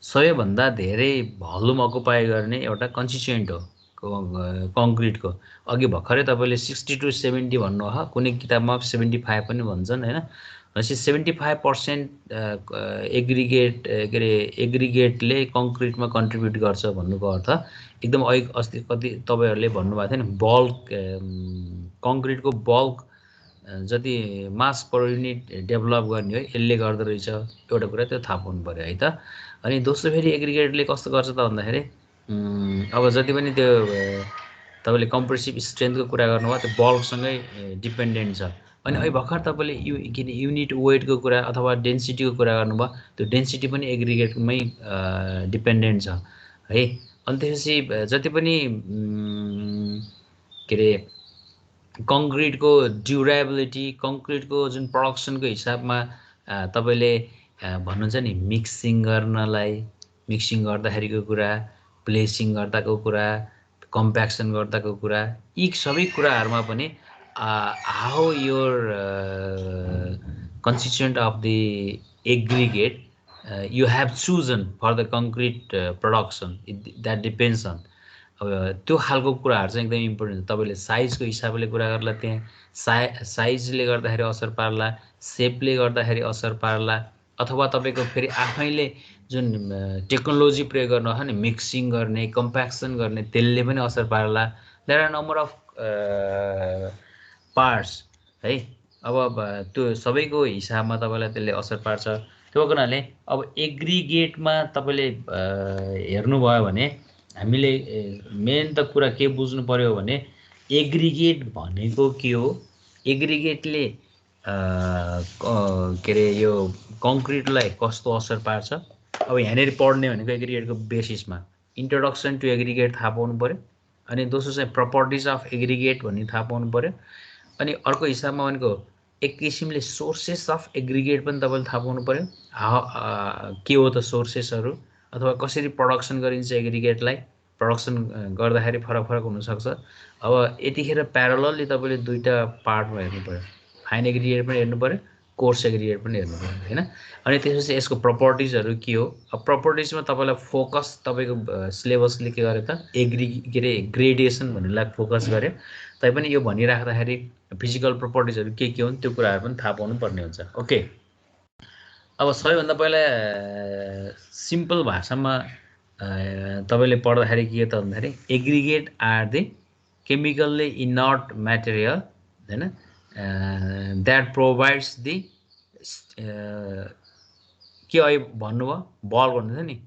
सबैभन्दा धेरै भल्युम अकुपाई गर्ने एउटा कन्स्टिट्युएन्ट हो। कङ्क्रिटको अघि भर्खरै तपाईँले 60 to 70 भन्नुभयो, कुनै किताबमा 75 पनि भन्छन् होइन। भनेपछि 75% एग्रिगेट के अरे एग्रिगेटले कङ्क्रिटमा कन्ट्रिब्युट गर्छ भन्नुको अर्थ एकदम अस्ति कति तपाईँहरूले भन्नुभएको थियो नि, बल्क कङ्क्रिटको बल्क जति मास पर युनिट डेभलप गर्ने हो यसले गर्दो रहेछ, एउटा कुरा त्यो थाहा पाउनु पऱ्यो है त। अनि दोस्रो फेरि एग्रिगेटले कस्तो गर्छ त भन्दाखेरि अब जति पनि त्यो तपाईँले कम्प्रेसिभ स्ट्रेन्थको कुरा गर्नुभयो त्यो बल्कसँगै डिपेन्डेन्ट छ। अनि अहिले भर्खर तपाईँले युनिट वेटको कुरा अथवा डेन्सिटीको कुरा गर्नुभयो, त्यो डेन्सिटी पनि एग्रिगेटमै डिपेन्डेन्ट छ है। अनि त्यसपछि जति पनि के अरे कङ्क्रिटको ड्युरेबिलिटी, कङ्क्रिटको जुन प्रडक्सनको हिसाबमा तपाईँले भन्नुहुन्छ नि मिक्सिङ गर्दाखेरिको कुरा, प्लेसिङ गर्दाको कुरा, कम्प्याक्सन गर्दाको कुरा, यी सबै कुराहरूमा पनि how your constituent of the aggregate you have chosen for the concrete production, that depends on अब त्यो खालको कुराहरू चाहिँ एकदम इम्पोर्टेन्ट छ। तपाईँले साइजको हिसाबले कुरा गर्ला, त्यहाँ साइजले गर्दाखेरि असर पार्ला, सेपले गर्दाखेरि असर पार्ला, अथवा तपाईँको फेरि आफैले जुन टेक्नोलोजी प्रयोग गर्नु नि मिक्सिङ गर्ने, कम्प्याक्सन गर्ने, त्यसले पनि असर पार्ला। There are number of parts है। अब त्यो सबैको हिसाबमा तपाईँलाई त्यसले असर पार्छ। त्यो हुनाले अब एग्रिगेटमा तपाईँले हेर्नुभयो भने हामीले मेन त कुरा के बुझ्नु पर्यो भने एग्रिगेट भनेको के हो, एग्रिगेटले के अरे यो कङ्क्रिटलाई कस्तो असर पार्छ। अब यहाँनिर पढ्ने भनेको एग्रिगेटको बेसिसमा इन्ट्रोडक्सन टु एग्रिगेट थाहा पाउनु पऱ्यो, अनि दोस्रो चाहिँ प्रपर्टिज अफ एग्रिगेट भन्ने थाहा पाउनु पऱ्यो, अनि अर्को हिसाबमा भनेको एक किसिमले सोर्सेस अफ एग्रिगेट पनि तपाईँले थाहा पाउनु पऱ्यो, के हो त सोर्सेसहरू, अथवा कसरी प्रडक्सन गरिन्छ एग्रिगेटलाई, प्रडक्सन गर्दाखेरि फरक फरक हुनसक्छ। अब यतिखेर प्यारलली तपाईँले दुईवटा पार्टमा हेर्नु पऱ्यो, फाइन एग्रिगेट पनि हेर्नु पऱ्यो, कोर्स एग्रिगेट पनि हेर्नु पऱ्यो होइन। अनि त्यसपछि यसको प्रपर्टिजहरू के हो। अब प्रपर्टिजमा तपाईँलाई फोकस तपाईँको सिलेबसले के गर्यो त के अरे ग्रेडिएसन भन्नेलाई फोकस गर्यो। तैपनि यो भनिराख्दाखेरि फिजिकल प्रपर्टिजहरू के हुन् त्यो कुराहरू पनि थाहा पाउनु पर्ने हुन्छ। ओके, अब सबैभन्दा पहिला सिम्पल भाषामा तपाईँले पढ्दाखेरि के त भन्दाखेरि aggregate are the chemically inert material होइन द्याट प्रोभाइड्स दि के अहिले भन्नुभयो बल्क भन्नु नि,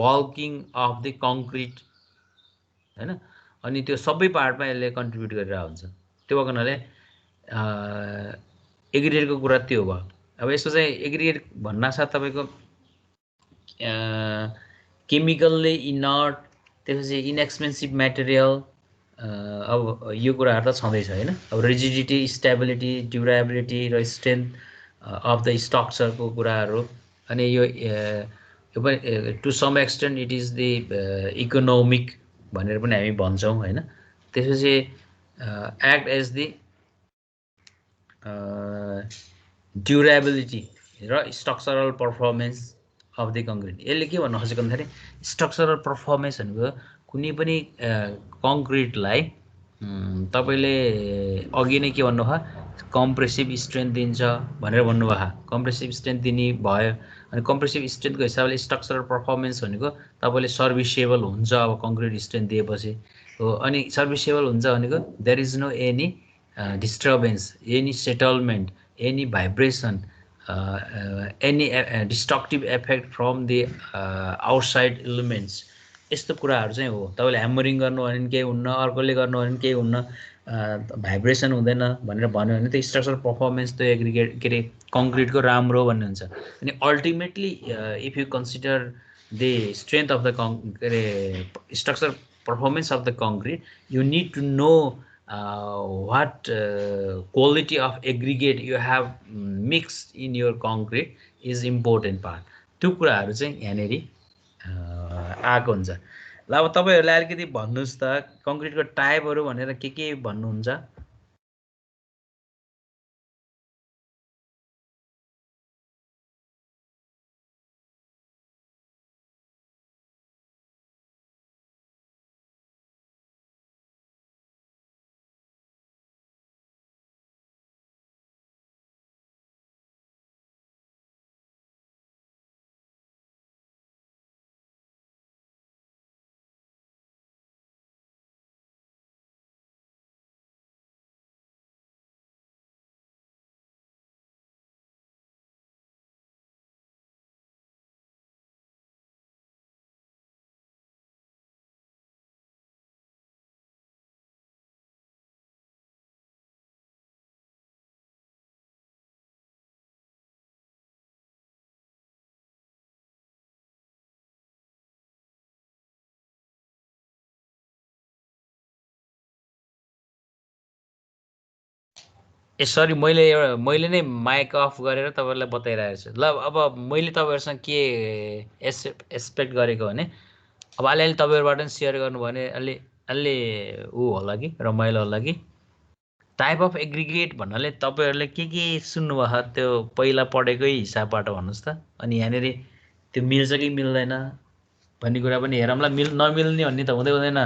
बल्किङ अफ द कङ्क्रिट होइन। अनि त्यो सबै पार्टमा यसले कन्ट्रिब्युट गरेर हुन्छ। त्यो भएको हुनाले एग्रिगेटको कुरा त्यो भयो। अब यसको चाहिँ एग्रिगेट भन्नासाथ तपाईँको केमिकल्ली इनर्ट, त्यसपछि इनएक्सपेन्सिभ मेटेरियल, अब यो कुराहरू त छँदैछ होइन। अब रिजिडिटी, स्टेबिलिटी, ड्युरेबिलिटी र स्ट्रेन्थ अफ द स्ट्रक्चरको कुराहरू, अनि यो पनि to some extent it is the economic भनेर पनि हामी भन्छौँ होइन। त्यसपछि एक्ट एज दि ड्युरेबिलिटी र structural performance of the concrete. यसले के भन्नु खोजेको भन्दाखेरि स्ट्रक्चरल पर्फर्मेन्स भनेको कुनै पनि कङ्क्रिटलाई तपाईँले अघि नै के भन्नुभयो कम्प्रेसिभ स्ट्रेन्थ दिन्छ भनेर भन्नुभयो। कम्प्रेसिभ स्ट्रेन्थ दिने भयो, अनि कम्प्रेसिभ स्ट्रेन्थको हिसाबले स्ट्रक्चरल पर्फर्मेन्स भनेको तपाईँले सर्भिसेबल हुन्छ अब कङ्क्रिट स्ट्रेन्थ दिएपछि हो। अनि सर्भिसेबल हुन्छ भनेको there is no any disturbance, any settlement, any vibration, any destructive effect from the outside elements, यस्तो कुराहरू चाहिँ हो। तपाईँले ह्यामरिङ गर्नु भने पनि केही हुन्न, अर्कोले गर्नु भने पनि केही हुन्न, भाइब्रेसन हुँदैन भनेर भन्यो भने त्यो स्ट्रक्चरल पर्फर्मेन्स त्यो एग्रिगेट के अरे कङ्क्रिटको राम्रो भन्ने हुन्छ। अनि ultimately if you consider the strength of the के अरे structure performance of the concrete, you need to know what quality of aggregate you have mixed in your concrete is important part। त्यो कुराहरू चाहिँ यहाँनिर आएको हुन्छ। ल अब तपाईँहरूले अलिकति भन्नुहोस् त कङ्क्रिटको टाइपहरू भनेर के भन्नुहुन्छ। सरी मैले नै माइक अफ गरेर तपाईँहरूलाई बताइरहेको छु। ल अब मैले तपाईँहरूसँग के एक्सपेक्ट गरेको भने अब अलिअलि तपाईँहरूबाट पनि सेयर गर्नुभयो भने अलि होला कि रमाइलो होला कि। टाइप अफ एग्रिगेट भन्नाले तपाईँहरूले के सुन्नुभयो त्यो पहिला पढेकै हिसाबबाट भन्नुहोस् त। अनि यहाँनिर त्यो मिल्छ कि मिल्दैन भन्ने कुरा पनि हेरौँला। नमिल्ने भन्ने त हुँदैन।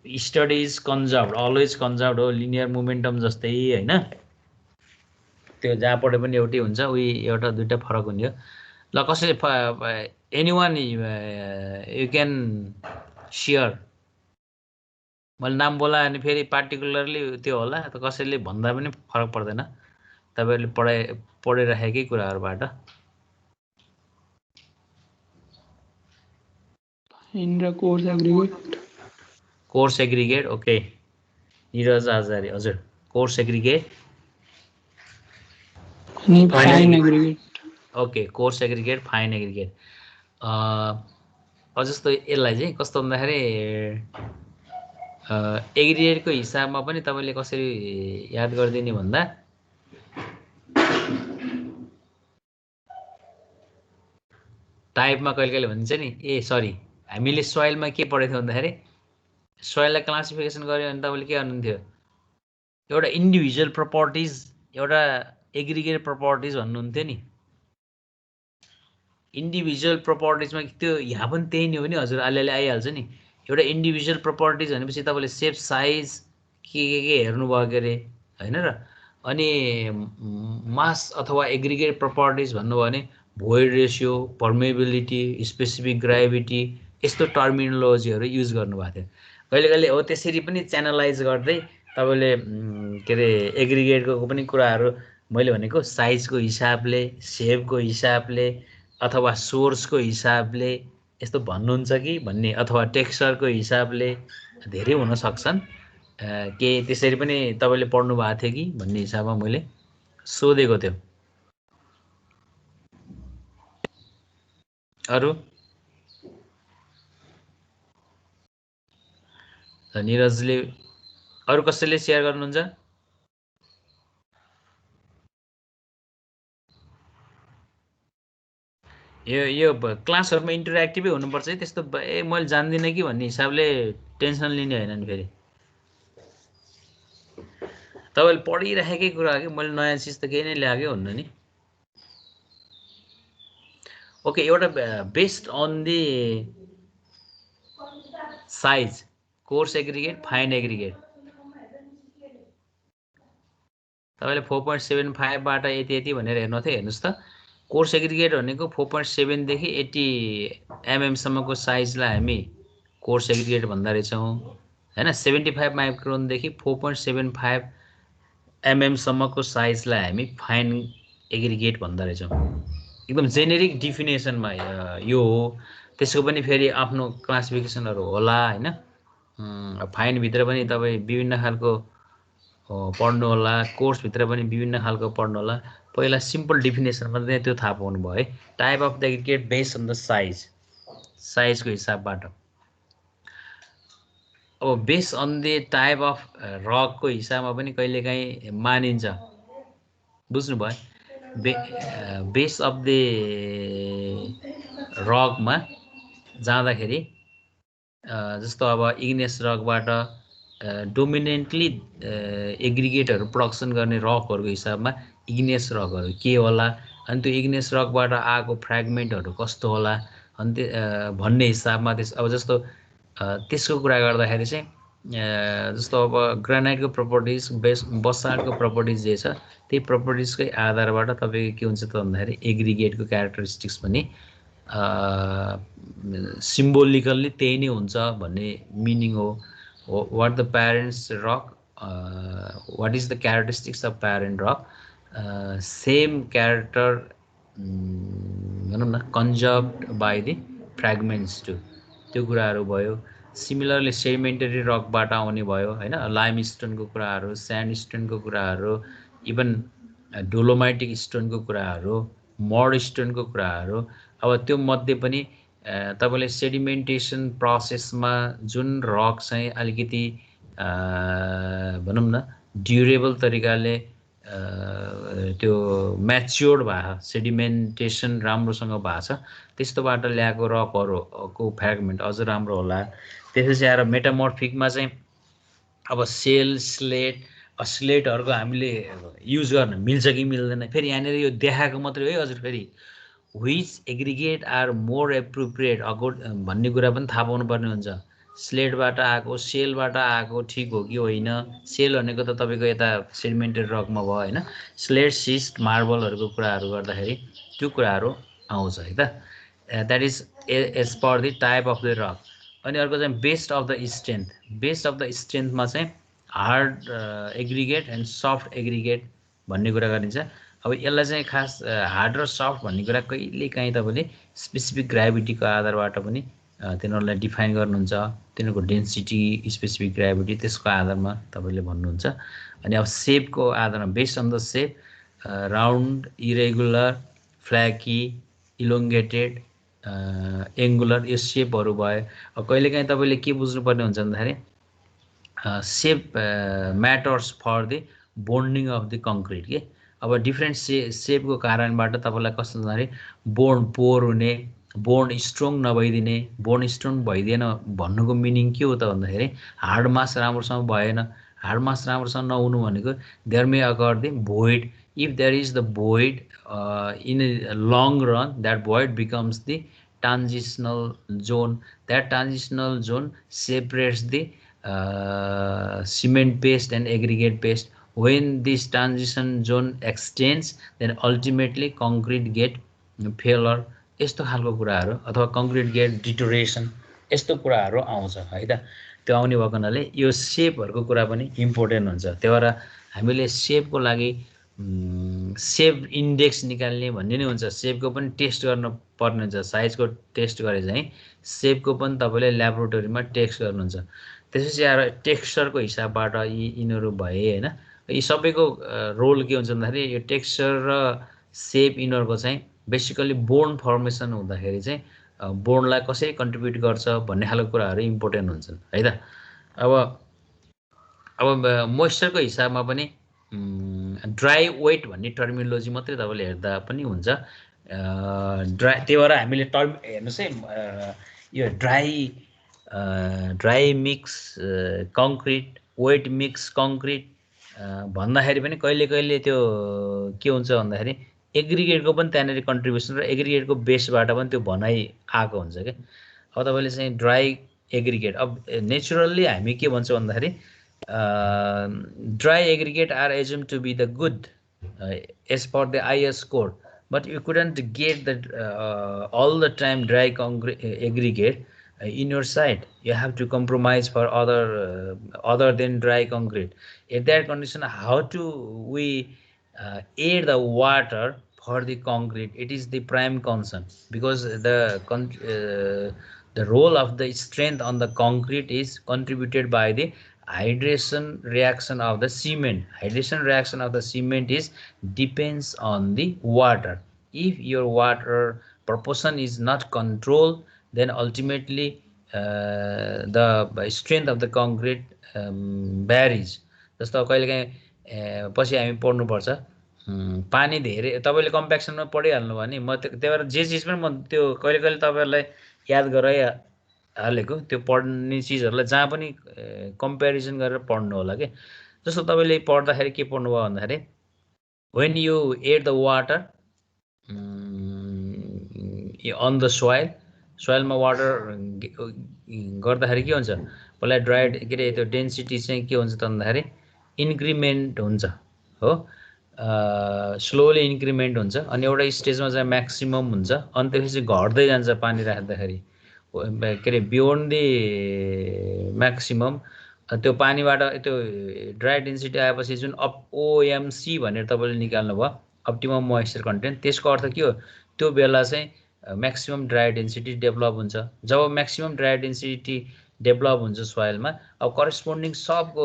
Study is conserve, always conserve हो, लिनियर मोमेन्टम जस्तै होइन। त्यो जहाँ पढे पनि एउटै हुन्छ, उही एउटा दुइटा फरक हुन्थ्यो। ल कसैले एनीवान यु क्यान सेयर। मैले नाम बोला अनि फेरि पार्टिकुलरली त्यो होला त कसैले भन्दा पनि फरक पर्दैन तपाईँहरूले पढिराखेकै कुराहरूबाट। Coarse aggregate okay. Niraj Acharya हजुर coarse aggregate okay coarse aggregate fine aggregate. जस्तो यसलाई चाहिँ कस्तो भन्दाखेरि एग्रिगेटको हिसाबमा पनि तपाईँले कसरी याद गरिदिने भन्दा टाइपमा कहिले कहिले भन्छ नि सरी हामीले सोइलमा के पढेको थियौँ भन्दाखेरि सोइललाई क्लासिफिकेसन गर्यो भने तपाईँले के गर्नुहुन्थ्यो एउटा इन्डिभिजुअल प्रपर्टिज एउटा एग्रिगेट प्रपर्टिज भन्नुहुन्थ्यो नि। इन्डिभिजुअल प्रपर्टिजमा त्यो यहाँ पनि त्यही नै हो नि हजुर, अलिअलि आइहाल्छ नि। एउटा इन्डिभिजुअल प्रपर्टिज भनेपछि तपाईँले सेप साइज के हेर्नुभयो के अरे होइन र। अनि मास अथवा एग्रिगेट प्रपर्टिज भन्नुभयो भने भोइड रेसियो, पर्मेबिलिटी, स्पेसिफिक ग्राभिटी यस्तो टर्मिनोलोजीहरू युज गर्नुभएको थियो। कहिले कहिले हो त्यसरी पनि च्यानलाइज गर्दै तपाईँले के अरे एग्रिगेटको पनि कुराहरू मैले भनेको साइजको हिसाबले, सेपको हिसाबले अथवा सोर्सको हिसाबले यस्तो भन्नुहुन्छ कि भन्ने, अथवा टेक्सचरको हिसाबले धेरै हुन सक्छन्। के त्यसरी पनि तपाईँले पढ्नु भएको थियो कि भन्ने हिसाबमा मैले सोधेको थियो। अरू निरजले अरू कसैले सेयर गर्नुहुन्छ? यो क्लासहरूमा इन्टरेक्टिभै हुनुपर्छ है। त्यस्तो मैले जान्दिनँ कि भन्ने हिसाबले टेन्सन लिने होइन नि। फेरि तपाईँले पढिराखेकै कुरा हो कि मैले नयाँ चिज त केही नै ल्याएकै हुन्न नि। ओके एउटा based on the size coarse aggregate fine aggregate तपाईँले 4.75बाट यति भनेर हेर्नु थियो। हेर्नुहोस् त कोर्स एग्रिगेट भनेको 4.7 देखि 80 mm साइजलाई हामी कोर्स एग्रिगेट भन्दो रहेछौँ होइन। 75 माइक्रोनदेखि 4.75 mm साइजलाई हामी फाइन एग्रिगेट भन्दो रहेछौँ। एकदम जेनेरिक डिफिनेसनमा यो हो। त्यसको पनि फेरि आफ्नो क्लासिफिकेसनहरू होला होइन। फाइनभित्र पनि तपाईँ विभिन्न खालको पढ्नु होला, कोर्सभित्र पनि विभिन्न खालको पढ्नु होला। पहिला सिम्पल डिफिनेसन मात्रै त्यो थाहा पाउनुभयो है। Type of the aggregate based on the साइजको हिसाबबाट। अब based on the type of रकको हिसाबमा पनि कहिलेकाहीँ मानिन्छ, बुझ्नुभयो। बेस अफ द रकमा जाँदाखेरि जस्तो अब इग्नेस रकबाट डोमिनेन्टली एग्रिगेटहरू प्रोडक्सन गर्ने रकहरूको हिसाबमा इग्नेस रकहरू के होला, अनि त्यो इग्नेस रकबाट आएको फ्रेगमेन्टहरू कस्तो होला अनि भन्ने हिसाबमा अब जस्तो त्यसको कुरा गर्दाखेरि चाहिँ जस्तो अब ग्रानाइटको प्रपर्टिज, बसाल्टको प्रपर्टिज जे छ त्यही प्रपर्टिजकै आधारबाट तपाईँको के हुन्छ त भन्दाखेरि एग्रिगेटको क्यारेक्टरिस्टिक्स पनि सिम्बोलिकल्ली त्यही नै हुन्छ भन्ने मिनिङ हो। What the parents rock, what is the characteristics of parent rock, same character भनौँ न conserved by the fragments too, त्यो कुराहरू भयो। सिमिलरली सेडिमेन्टरी रकबाट आउने भयो होइन, लाइम स्टोनको कुराहरू, स्यान्ड स्टोनको कुराहरू, इभन डोलोमाइटिक स्टोनको कुराहरू, मड स्टोनको कुराहरू। अब त्यो मध्ये पनि तपाईँले सेडिमेन्टेसन प्रोसेसमा जुन रक चाहिँ अलिकति भनौँ न ड्युरेबल तरिकाले त्यो म्याच्योर्ड भएको सेडिमेन्टेसन राम्रोसँग भएको छ त्यस्तोबाट ल्याएको रकहरूको फ्रेगमेन्ट अझ राम्रो होला। त्यसपछि आएर मेटामर्फिकमा चाहिँ अब सेल स्लेटहरूको हामीले युज गर्न मिल्छ कि मिल्दैन, फेरि यहाँनिर यो देखाएको मात्रै है हजुर, फेरि which aggregate are more appropriate भन्ने कुरा पनि थाहा पाउनुपर्ने हुन्छ। स्लेटबाट आएको सेलबाट आएको ठिक हो कि होइन, सेल भनेको त तपाईँको यता सेडिमेन्टेड रकमा भयो होइन, स्लेट सिस्ट मार्बलहरूको कुराहरू गर्दाखेरि त्यो कुराहरू आउँछ है त। That is as per the type of the rock. अनि अर्को चाहिँ best of the strength. Best of the स्ट्रेन्थमा चाहिँ hard aggregate and soft aggregate भन्ने कुरा गरिन्छ। अब यसलाई चाहिँ खास हार्ड र सफ्ट भन्ने कुरा कहिलेकाहीँ तपाईँले स्पेसिफिक ग्राभिटीको आधारबाट पनि तिनीहरूलाई डिफाइन गर्नुहुन्छ, तिनीहरूको डेन्सिटी स्पेसिफिक ग्राभिटी त्यसको आधारमा तपाईँले भन्नुहुन्छ। अनि अब सेपको आधारमा based on the shape round, irregular, flaky, elongated, angular, यो सेपहरू भयो। अब कहिलेकाहीँ तपाईँले के बुझ्नुपर्ने हुन्छ भन्दाखेरि shape matters for the bonding of the concrete के। अब डिफ्रेन्ट सेपको कारणबाट तपाईँलाई कस्तो भन्दाखेरि बोन्ड पोर हुने, बोन्ड स्ट्रङ नभइदिने, बोन्ड स्ट्रङ भइदिएन भन्नुको मिनिङ के हो त भन्दाखेरि हार्ड मास राम्रोसँग भएन। हार्ड मास राम्रोसँग नहुनु भनेको there may occur the void. If there is the void in a long run, that void becomes the transitional zone. That transitional zone separates the cement paste and aggregate paste. When this transition zone extends, then ultimately concrete get failure. यस्तो खालको कुराहरू अथवा concrete get डिटोरेसन यस्तो कुराहरू आउँछ है त। त्यो आउने भएको हुनाले यो सेपहरूको कुरा पनि इम्पोर्टेन्ट हुन्छ। त्यही भएर हामीले सेपको लागि सेप इन्डेक्स निकाल्ने भन्ने नै हुन्छ। सेपको पनि टेस्ट गर्न पर्ने हुन्छ। साइजको टेस्ट गरे चाहिँ सेपको पनि तपाईँले ल्याबोरेटरीमा टेस्ट गर्नुहुन्छ। त्यसपछि आएर टेक्स्चरको हिसाबबाट यिनीहरू भए होइन। यी सबैको रोल के हुन्छ भन्दाखेरि यो टेक्स्चर र सेप यिनीहरूको चाहिँ बेसिकली बोन्ड फर्मेसन हुँदाखेरि चाहिँ बोन्डलाई कसरी कन्ट्रिब्युट गर्छ भन्ने खालको कुराहरू इम्पोर्टेन्ट हुन्छन् है त। अब मोइस्चरको हिसाबमा पनि ड्राई वेट भन्ने टर्मिनोलोजी मात्रै तपाईँले हेर्दा पनि हुन्छ। त्यही भएर हामीले हेर्नुहोस् है, यो dry mix concrete, weight mix concrete भन्दाखेरि पनि कहिले कहिले त्यो के हुन्छ भन्दाखेरि एग्रिगेटको पनि त्यहाँनिर कन्ट्रिब्युसन र एग्रिगेटको बेसबाट पनि त्यो भनाइ आएको हुन्छ क्या। अब तपाईँले चाहिँ ड्राई एग्रिगेट, अब नेचुरल्ली हामी के भन्छौँ भन्दाखेरि dry aggregate are assume to be the good as per the IS code, but you couldn't get that all the time dry aggregate in your site. You have to compromise for other than dry concrete. In that condition, how do we add the water for the concrete? It is the prime concern, because the role of the strength on the concrete is contributed by the hydration reaction of the cement. Hydration reaction of the cement is depends on the water. If your water proportion is not controlled, then ultimately the strength of the concrete varies. जस्तो कहिलेकाहीँ पछि हामी पढ्नुपर्छ पानी धेरै, तपाईँले कम्प्याक्सनमा पढिहाल्नु भयो नि, म त्यही भएर जे चिज पनि म त्यो कहिले कहिले तपाईँहरूलाई याद गराइहालेको त्यो पढ्ने चिजहरूलाई जहाँ पनि कम्पेरिजन गरेर पढ्नु होला कि। जस्तो तपाईँले पढ्दाखेरि के पढ्नुभयो भन्दाखेरि when you add the water on the सोइलमा वाटर गर्दाखेरि के हुन्छ, पहिला ड्राइड के अरे त्यो डेन्सिटी चाहिँ के हुन्छ त भन्दाखेरि इन्क्रिमेन्ट हुन्छ हो, स्लोली इन्क्रिमेन्ट हुन्छ। अनि एउटा स्टेजमा चाहिँ म्याक्सिमम हुन्छ, अनि त्यसपछि घट्दै जान्छ पानी राख्दाखेरि के अरे बियोन्ड दि म्याक्सिमम। त्यो पानीबाट त्यो ड्राई डेन्सिटी आएपछि जुन OMC भनेर तपाईँले निकाल्नु भयो अप्टिमम मोइस्चर कन्टेन्ट, त्यसको अर्थ के हो, त्यो बेला चाहिँ म्याक्सिमम ड्राई डेन्सिटी डेभलप हुन्छ। जब म्याक्सिमम ड्राई डेन्सिटी डेभलप हुन्छ सोइलमा, अब करेस्पोन्डिङ सबको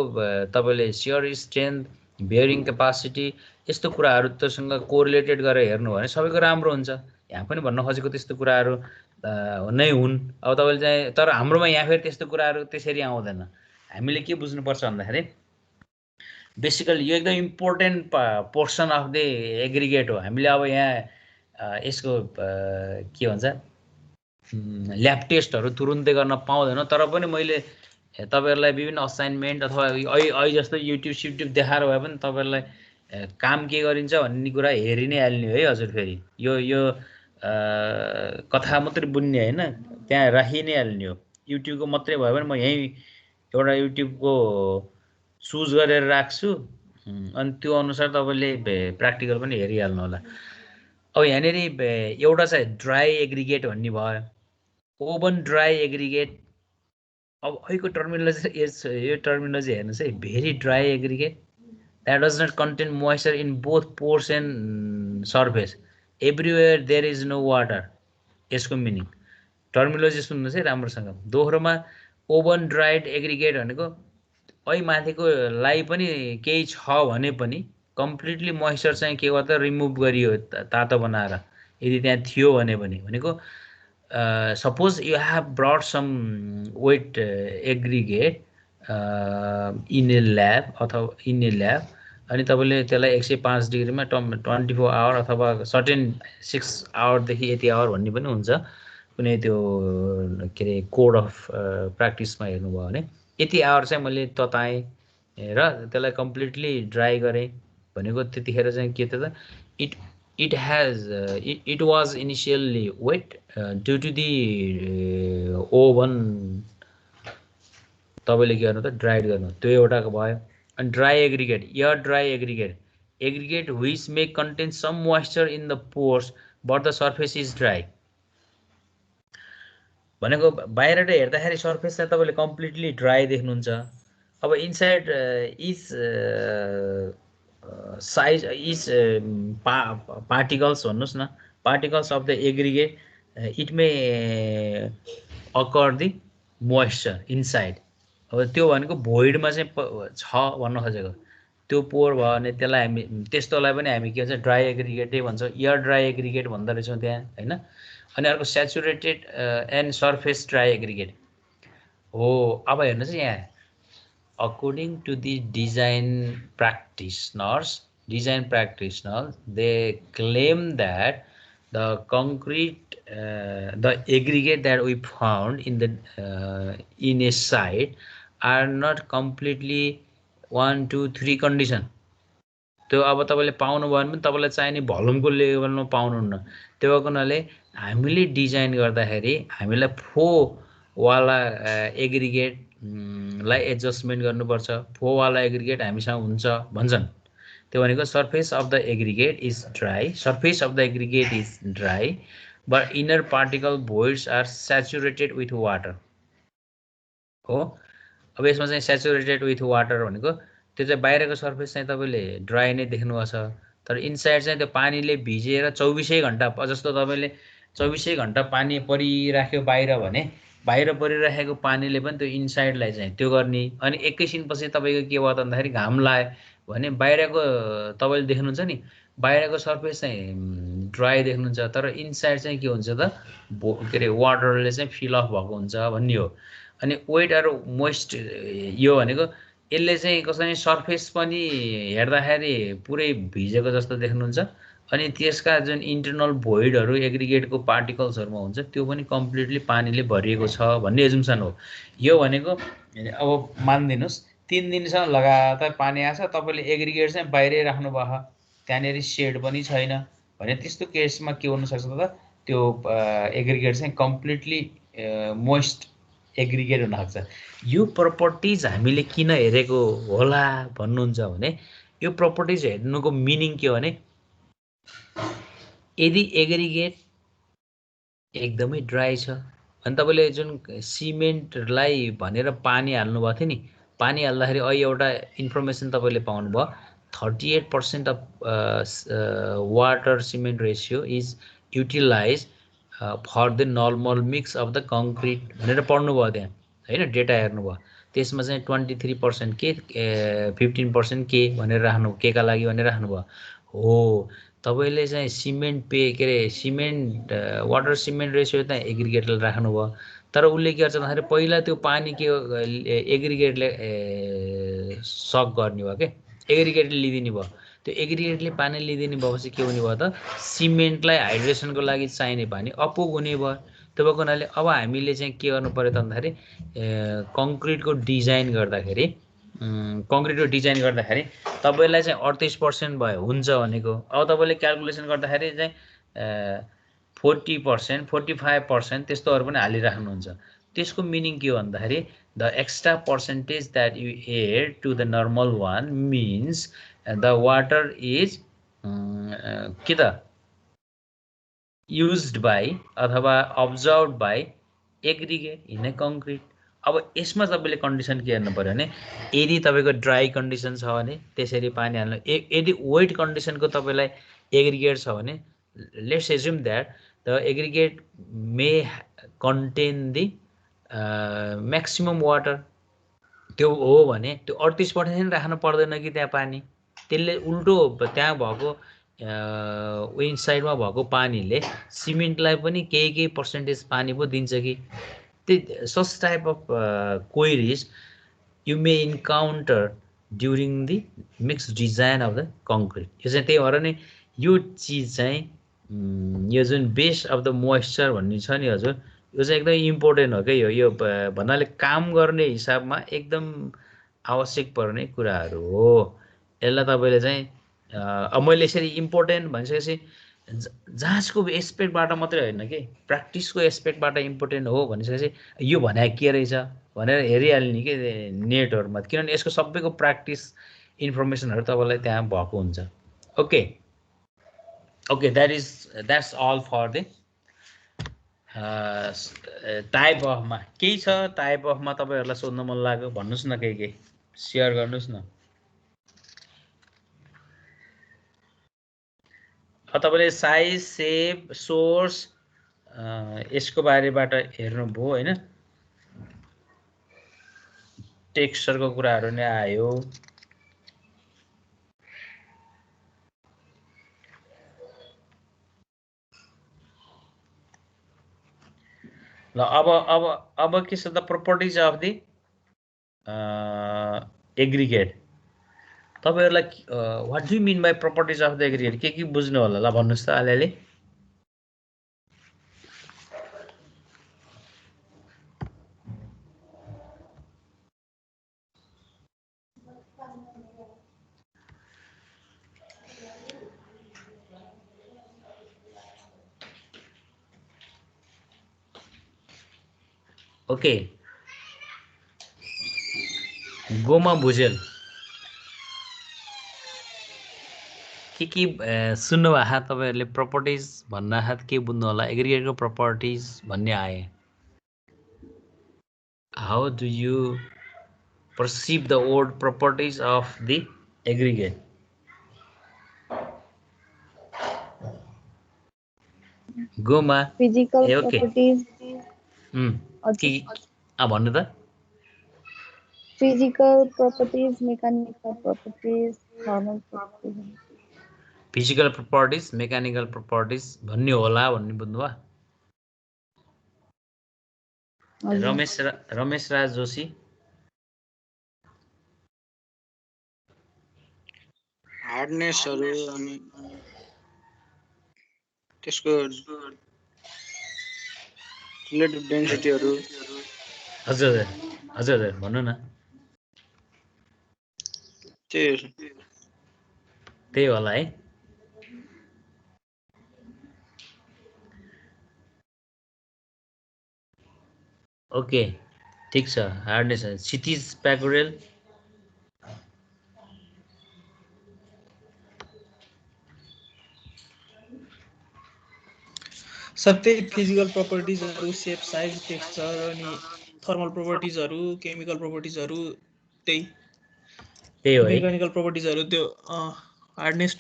तपाईँले सियर स्ट्रेन्थ, बेयरिङ क्यापासिटी यस्तो कुराहरू त्योसँग कोरिलेटेड गरेर हेर्नु भयो भने सबैको राम्रो हुन्छ। यहाँ पनि भन्न खोजेको त्यस्तो कुराहरू नै हुन्। अब तपाईँले चाहिँ तर हाम्रोमा यहाँ फेरि त्यस्तो कुराहरू त्यसरी आउँदैन। हामीले के बुझ्नुपर्छ भन्दाखेरि बेसिकली यो एकदम important portion of the aggregate हो। हामीले अब यहाँ यसको के भन्छ ल्याब टेस्टहरू तुरुन्तै गर्न पाउँदैनौँ, तर पनि मैले तपाईँहरूलाई विभिन्न असाइनमेन्ट अथवा अहिले जस्तो युट्युब सिट्युब देखाएर भए पनि तपाईँहरूलाई काम के गरिन्छ भन्ने कुरा हेरि नै हाल्ने है हजुर। फेरि यो कथा मात्रै बुन्ने होइन, त्यहाँ राखि नै हाल्ने हो। युट्युबको मात्रै भयो भने म यहीँ एउटा युट्युबको चुज गरेर राख्छु, अनि त्यो अनुसार तपाईँले प्र्याक्टिकल पनि हेरिहाल्नु होला। अब यहाँनिर एउटा चाहिँ ड्राई एग्रिगेट भन्ने भयो, ओभन ड्राई एग्रिगेट। अब अहिलेको टर्मिनोलोजी यो टर्मिनोलोजी हेर्नुहोस् है, very dry aggregate that does not contain moisture in both pores and surface, everywhere there is no water. यसको मिनिङ टर्मिनोलोजी सुन्नुहोस् है राम्रोसँग। दोहोरोमा ओभन ड्राइड एग्रिगेट भनेको अहिले माथिको लाई पनि केही छ भने पनि कम्प्लिटली मोइस्चर चाहिँ के गर्दा रिमुभ गरियो तातो बनाएर, यदि त्यहाँ थियो भने पनि। भनेको suppose you have brought some wet aggregate in a lab अथवा इन ए ल्याब, अनि तपाईँले त्यसलाई 105 डिग्रीमा 24 आवर अथवा सर्टेन 6 आवरदेखि यति आवर भन्ने पनि हुन्छ कुनै त्यो के अरे कोड अफ प्र्याक्टिसमा हेर्नुभयो भने। यति आवर चाहिँ मैले तताएँ र त्यसलाई कम्प्लिटली ड्राई गरेँ भनेको त्यतिखेर चाहिँ के थियो त, it was initially wet due to the oven तपाईँले के गर्नु त ड्राइड गर्नु, त्यो एउटा भयो। अनि dry aggregate, air dry aggregate which may contain some moisture in the pores but the surface is dry। भनेको बाहिरबाट हेर्दाखेरि सर्फेस चाहिँ तपाईँले कम्प्लिटली ड्राई देख्नुहुन्छ। अब inside is size is particles भन्नुहोस् न, particles of the aggregate it may occur the moisture inside. अब त्यो भनेको भोइडमा चाहिँ छ भन्न खोजेको, त्यो पोर भयो भने त्यसलाई हामी त्यस्तोलाई पनि हामी के भन्छ ड्राई एग्रिगेटै भन्छौँ, एयर ड्राई एग्रिगेट भन्दो रहेछौँ त्यहाँ होइन। अनि अर्को saturated and surface dry aggregate हो। अब हेर्नुहोस् यहाँ according to the design practitioners they claim that the concrete the aggregate that we found in a site are not completely 1 2 3 condition। त्यो अब तपाईँले पाउनुभयो भने पनि तपाईँलाई चाहिने भोल्युमको लेभलमा पाउनुहुन्न। त्यो भएको हुनाले हामीले डिजाइन गर्दाखेरि हामीलाई फोवाला एग्रिगेटलाई एडजस्टमेन्ट गर्नुपर्छ। फोवाला एग्रिगेट हामीसँग हुन्छ भन्छन्। त्यो भनेको surface of the aggregate is dry but inner particle voids are saturated with water हो। अब यसमा चाहिँ सेचुरेटेड विथ वाटर भनेको त्यो चाहिँ बाहिरको सर्फेस चाहिँ तपाईँले ड्राई नै देख्नुभएको छ, तर इनसाइड चाहिँ त्यो पानीले भिजेर 24 घन्टा जस्तो तपाईँले 24 घन्टा पानी परिराख्यो बाहिर भने बाहिर परिराखेको पानीले पनि त्यो इनसाइडलाई चाहिँ त्यो गर्ने। अनि एकैछिनपछि तपाईँको के भयो त भन्दाखेरि घाम लाग्यो भने बाहिरको तपाईँले देख्नुहुन्छ नि बाहिरको सर्फेस चाहिँ ड्राई देख्नुहुन्छ, तर इनसाइड चाहिँ के हुन्छ त के अरे वाटरले चाहिँ फिल अफ भएको हुन्छ भन्ने हो। अनि वेट अर मोइस्ट यो भनेको यसले चाहिँ कसरी सर्फेस पनि हेर्दाखेरि पुरै भिजेको जस्तो देख्नुहुन्छ, अनि त्यसका जुन इन्टरनल भोइडहरू एग्रिगेटको पार्टिकल्सहरूमा हुन्छ त्यो पनि कम्प्लिटली पानीले भरिएको छ भन्ने एजुम्सन हो। यो भनेको अब मानिदिनुहोस् 3 दिनसम्म लगातार पानी आछ, तपाईँले एग्रिगेट चाहिँ बाहिरै राख्नुभयो, त्यहाँनिर सेड पनि छैन भने त्यस्तो केसमा के हुनसक्छ त त्यो एग्रिगेट चाहिँ कम्प्लिटली मोइस्ट एग्रिगेट हुनसक्छ। यो प्रपर्टिज हामीले किन हेरेको होला भन्नुहुन्छ भने यो प्रपर्टिज हेर्नुको मिनिङ के हो भने यदि एग्रिगेट एकदमै ड्राई छ भने तपाईँले जुन सिमेन्टलाई भनेर पानी हाल्नुभएको थियो नि, पानी हाल्दाखेरि अहिले एउटा इन्फर्मेसन तपाईँले पाउनुभयो 38% of water cement ratio is utilize for the normal mix of the concrete भनेर पढ्नुभयो त्यहाँ होइन, डेटा हेर्नुभयो। त्यसमा चाहिँ 23% के 15% के भनेर राख्नु के का लागि भनेर राख्नुभयो हो। तपाईँले चाहिँ सिमेन्ट के अरे सिमेन्ट वाटर सिमेन्ट रेसियो चाहिँ एग्रिगेटले राख्नुभयो, तर उसले के गर्छ भन्दाखेरि पहिला त्यो पानी के एग्रिगेटले सक गर्ने भयो क्या। एग्रिगेटले लिदिने भयो त्यो एग्रिगेटले पानी लिदिने भएपछि के हुने भयो त सिमेन्टलाई हाइड्रेसनको लागि चाहिने पानी अपुग हुने भयो त्यो भएको हुनाले अब हामीले चाहिँ के गर्नु पर्यो त भन्दाखेरि कङ्क्रिटको डिजाइन गर्दाखेरि तपाईँलाई चाहिँ 38% भयो हुन्छ भनेको अब तपाईँले क्याल्कुलेसन गर्दाखेरि चाहिँ 40% 45% त्यस्तोहरू पनि हालिराख्नुहुन्छ त्यसको मिनिङ के हो भन्दाखेरि the extra percentage that you add to the normal one means the water is के त used by अथवा absorbed by aggregate in a concrete अब यसमा तपाईँले कन्डिसन के हेर्नु पर्यो भने यदि तपाईँको ड्राई कन्डिसन छ भने त्यसरी पानी हाल्नु यदि वेट कन्डिसनको तपाईँलाई एग्रिगेट छ भने let's assume that the aggregate may contain the maximum water त्यो हो भने त्यो 38% राख्नु पर्दैन कि त्यहाँ पानी त्यसले उल्टो त्यहाँ भएको विन्ड साइडमा भएको पानीले सिमेन्टलाई पनि केही पर्सेन्टेज पानी पो दिन्छ कि such type of queries you may encounter during the mixed design of the concrete यो चाहिँ त्यही भएर नै यो चिज चाहिँ यो जुन बेस अफ द मोइस्चर भन्ने छ नि हजुर यो चाहिँ एकदम इम्पोर्टेन्ट हो क्या यो भन्नाले काम गर्ने हिसाबमा एकदम आवश्यक पर्ने कुराहरू हो यसलाई तपाईँले चाहिँ अब मैले यसरी इम्पोर्टेन्ट भनिसकेपछि जाँचको एस्पेक्टबाट मात्रै होइन कि प्र्याक्टिसको एस्पेक्टबाट इम्पोर्टेन्ट हो भनिसकेपछि यो भने के रहेछ भनेर हेरिहाल्ने कि नेटहरूमा किनभने यसको सबैको प्र्याक्टिस इन्फर्मेसनहरू तपाईँलाई त्यहाँ भएको हुन्छ okay okay that's all for the type अफमा केही छ टाइप अफमा तपाईँहरूलाई सोध्न मन लाग्यो भन्नुहोस् न केही सेयर गर्नुहोस् न तपाईँले साइज सेप सोर्स यसको बारेबाट हेर्नुभयो होइन टेक्स्चरको कुराहरू नै आयो ल अब के छ त प्रोपर्टिज अफ द एग्रिगेट तपाईहरुलाई what do you mean by properties of the aggregate के बुझ्नु होला ल भन्नुस् त अलिअलि ओके गोमा भुजेल के सुन्नु भएको तपाईहरुले प्रोपर्टिज भन्न हात के बुझ्नु होला एग्रिगेटको प्रोपर्टिज भन्ने आए how do you perceive the word properties of the aggregate Goma physical properties भन्नु त physical properties mechanical properties thermal properties physical properties mechanical properties भन्ने होला भन्ने बुझ्नुभयो रमेश राज जोशी हार्डनेसहरु अनि त्यसको रिलेटिभ डेन्सिटीहरु हजुर भन्नु न त्यही होला है ओके ठीक छ हार्डनेस क्षितिज प्याकुरेल सबै फिजिकल प्रपर्टिजहरु शेप साइज टेक्सचर अनि थर्मल प्रपर्टिजहरु केमिकल प्रपर्टिजहरु त्यही हो मेकानिकल प्रपर्टिजहरु त्यो हार्डनेस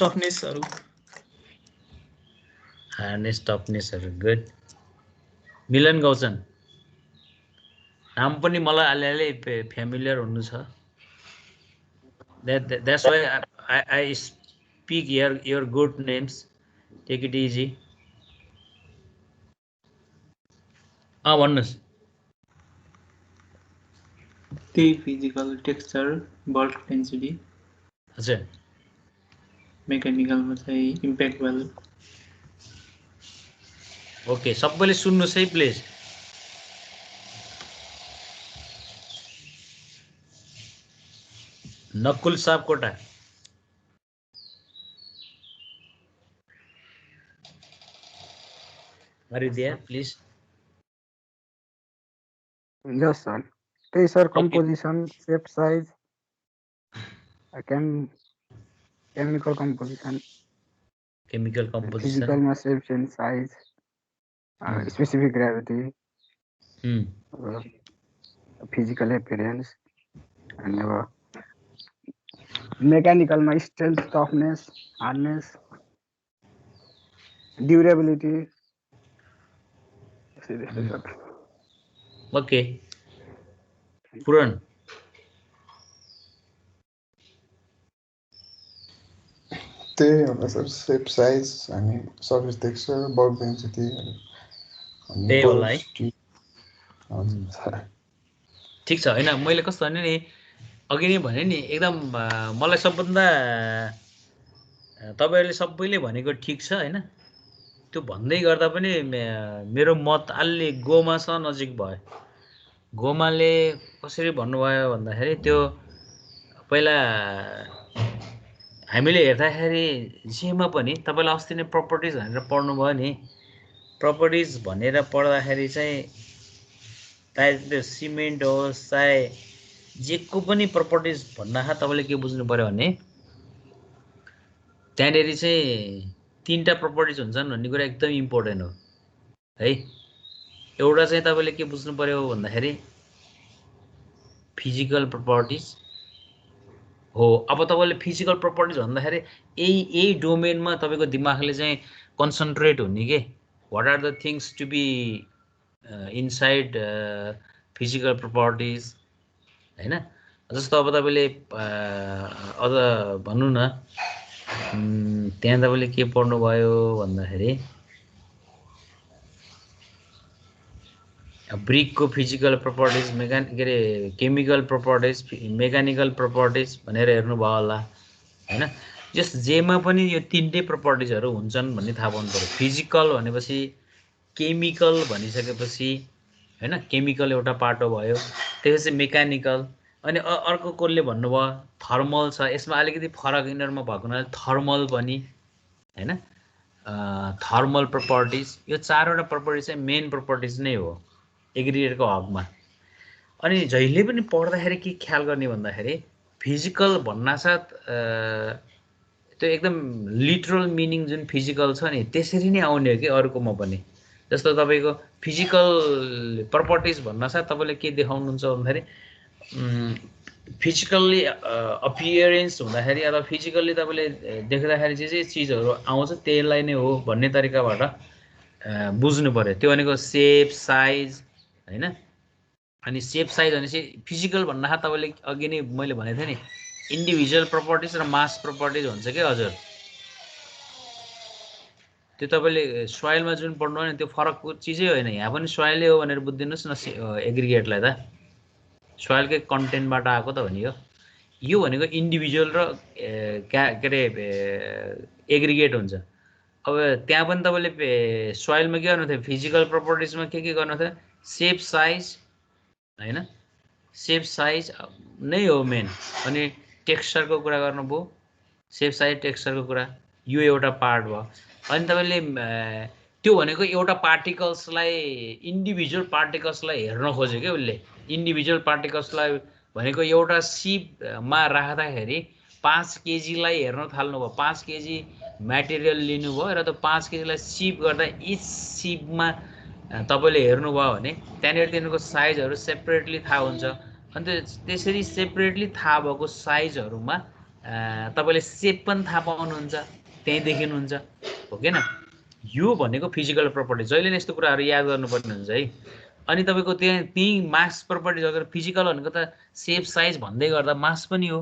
टफनेसहरु गुड मिलन गौचन नाम पनि मलाई अलिअलि फ्यामिलियर हुनु छ that's why I speak your good names take it easy भन्नुस् त्यही फिजिकल टेक्सचर बल्क डेन्सिटी हजुर मेकानिकलमा चाहिँ इम्प्याक्ट भ्यालु ओके सबैले सुन्नुहोस् है please Nakul Sapkota Are you there, please? Yes, sir. Okay, sir. Okay. Composition, shape, size. Chemical composition. Chemical composition. Physical shape and size. Specific gravity. Physical appearance. And mechanical strength, toughness, hardness, durability. Okay. Puran. त्यही होला sir shape size अनि surface texture bulk density त्यही होला है ठिक छ हैन मैले कस्तो भने नि अघि नै भने नि एकदम मलाई सबभन्दा तपाईहरुले सबैले भनेको ठिक छ हैन त्यो भन्दै गर्दा पनि मेरो मत अलि गोमासँग नजिक भयो गोमाले कसरी भन्नुभयो भन्दाखेरि त्यो पहिला हामीले हेर्दाखेरि जेमा पनि तपाईलाई अस्ति नै प्रपर्टिज भनेर पढ्नु भयो नि प्रपर्टिज भनेर पढ्दाखेरि चाहिँ चाहे त्यो सिमेन्ट होस् चाहे जेको पनि प्रपर्टिज भन्दा तपाईले के बुझ्नु पर्यो भने त्यहाँनेरि चाहिँ तीनटा प्रपर्टिज हुन्छन् भन्ने कुरा एकदम इम्पोर्टेन्ट हो है एउटा चाहिँ तपाईले के बुझ्नु पर्यो भन्दाखेरि फिजिकल प्रपर्टिज हो अब तपाईले फिजिकल प्रपर्टिज भन्दाखेरि यही डोमेनमा तपाईको दिमागले चाहिँ कन्सन्ट्रेट हुने के what are the things to be inside physical properties हैन जस्तो अब तपाईले अझ भन्नु न त्यहाँ तपाईले के पढ्नु भयो भन्दाखेरि ब्रिक को physical properties chemical properties mechanical properties भनेर हेर्नु भयो होला हैन जस जेमा पनि यो तीनटै प्रपर्टिजहरु हुन्छन् भन्ने थाहा पाउनु पर्यो फिजिकल भनेपछि केमिकल भनिसकेपछि हैन केमिकल एउटा पार्ट हो भयो त्यसपछि मेकानिकल अनि अर्को कोले भन्नुभयो थर्मल छ यसमा अलिकति फरक इनरमा भएको हुनाले थर्मल पनि हैन थर्मल प्रपर्टिज यो चारवटा प्रपर्टिज चाहिँ मेन प्रपर्टिज नै हो एग्रिगेटको हकमा अनि जहिले पनि पढ्दाखेरि के ख्याल गर्ने भन्दाखेरि फिजिकल भन्नासाथ त्यो एकदम लिटरल मिनिङ जुन फिजिकल छ नि त्यसरी नै आउने हो कि अरुकोमा पनि जस्तो तपाईको फिजिकल प्रपर्टिज भन्नासाथ तपाईले के देखाउनुहुन्छ भन्दाखेरि फिजिकल्ली अपियरेन्स हुँदाखेरि अथवा फिजिकल्ली तपाईले देख्दाखेरि जे चीजहरु आउँछ त्यसलाई नै हो भन्ने तरिकाबाट बुझ्नु पर्यो त्यो भनेको शेप साइज हैन अनि शेप साइज भनेपछि फिजिकल भन्नाहा तपाईले अघि नै मैले भनेथे नि इन्डिभिजुअल प्रपर्टिज र मास प्रपर्टिज हुन्छ के हजुर त्यो तपाईले सोइलमा जुन पढ्नु हो नि त्यो फरकको चीजै होइन यहाँ पनि सोइलै हो भनेर बुझ्दिनुस् न एग्रिगेटलाई त सोइलकै कन्टेन्टबाट आएको त हो नि यो भनेको इन्डिभिजुअल र के रे एग्रिगेट हुन्छ अब त्यहाँ पनि तपाईले सोइलमा के गर्नु थियो फिजिकल प्रपर्टिजमा के गर्नु थियो शेप साइज हैन शेप साइज नै हो मेन अनि टेक्सचरको कुरा गर्नुभयो शेप साइज टेक्सचरको कुरा यो एउटा पार्ट भयो अनि तपाईले त्यो भनेको एउटा पार्टिकल्सलाई इन्डिभिजुअल पार्टिकल्सलाई हेर्न खोज्यो के उले इन्डिभिजुअल पार्टिकल्सलाई भनेको एउटा सिपमा राख्दाखेरि 5 केजी लाई हेर्न थाल्नु भयो 5 केजी मटेरियल लिनु भयो र त्यो 5 केजी लाई सिप गर्दा इच सिपमा तपाईले हेर्नु भयो भने त्यहाँनेर तिनको साइजहरु सेपरेटली थाहा हुन्छ अनि त्यसरी सेपरेटली थाहा भएको साइजहरुमा तपाईले शेप पनि थाहा पाउनुहुन्छ त्यही देखिनुहुन्छ हो के न यो भनेको फिजिकल प्रपर्टी जहिले नै यस्तो कुराहरु याद गर्नुपर्ने हुन्छ है अनि तपाईको त्यही मास प्रपर्टी अगर फिजिकल भनेको त शेप साइज भन्दै गर्दा मास पनि हो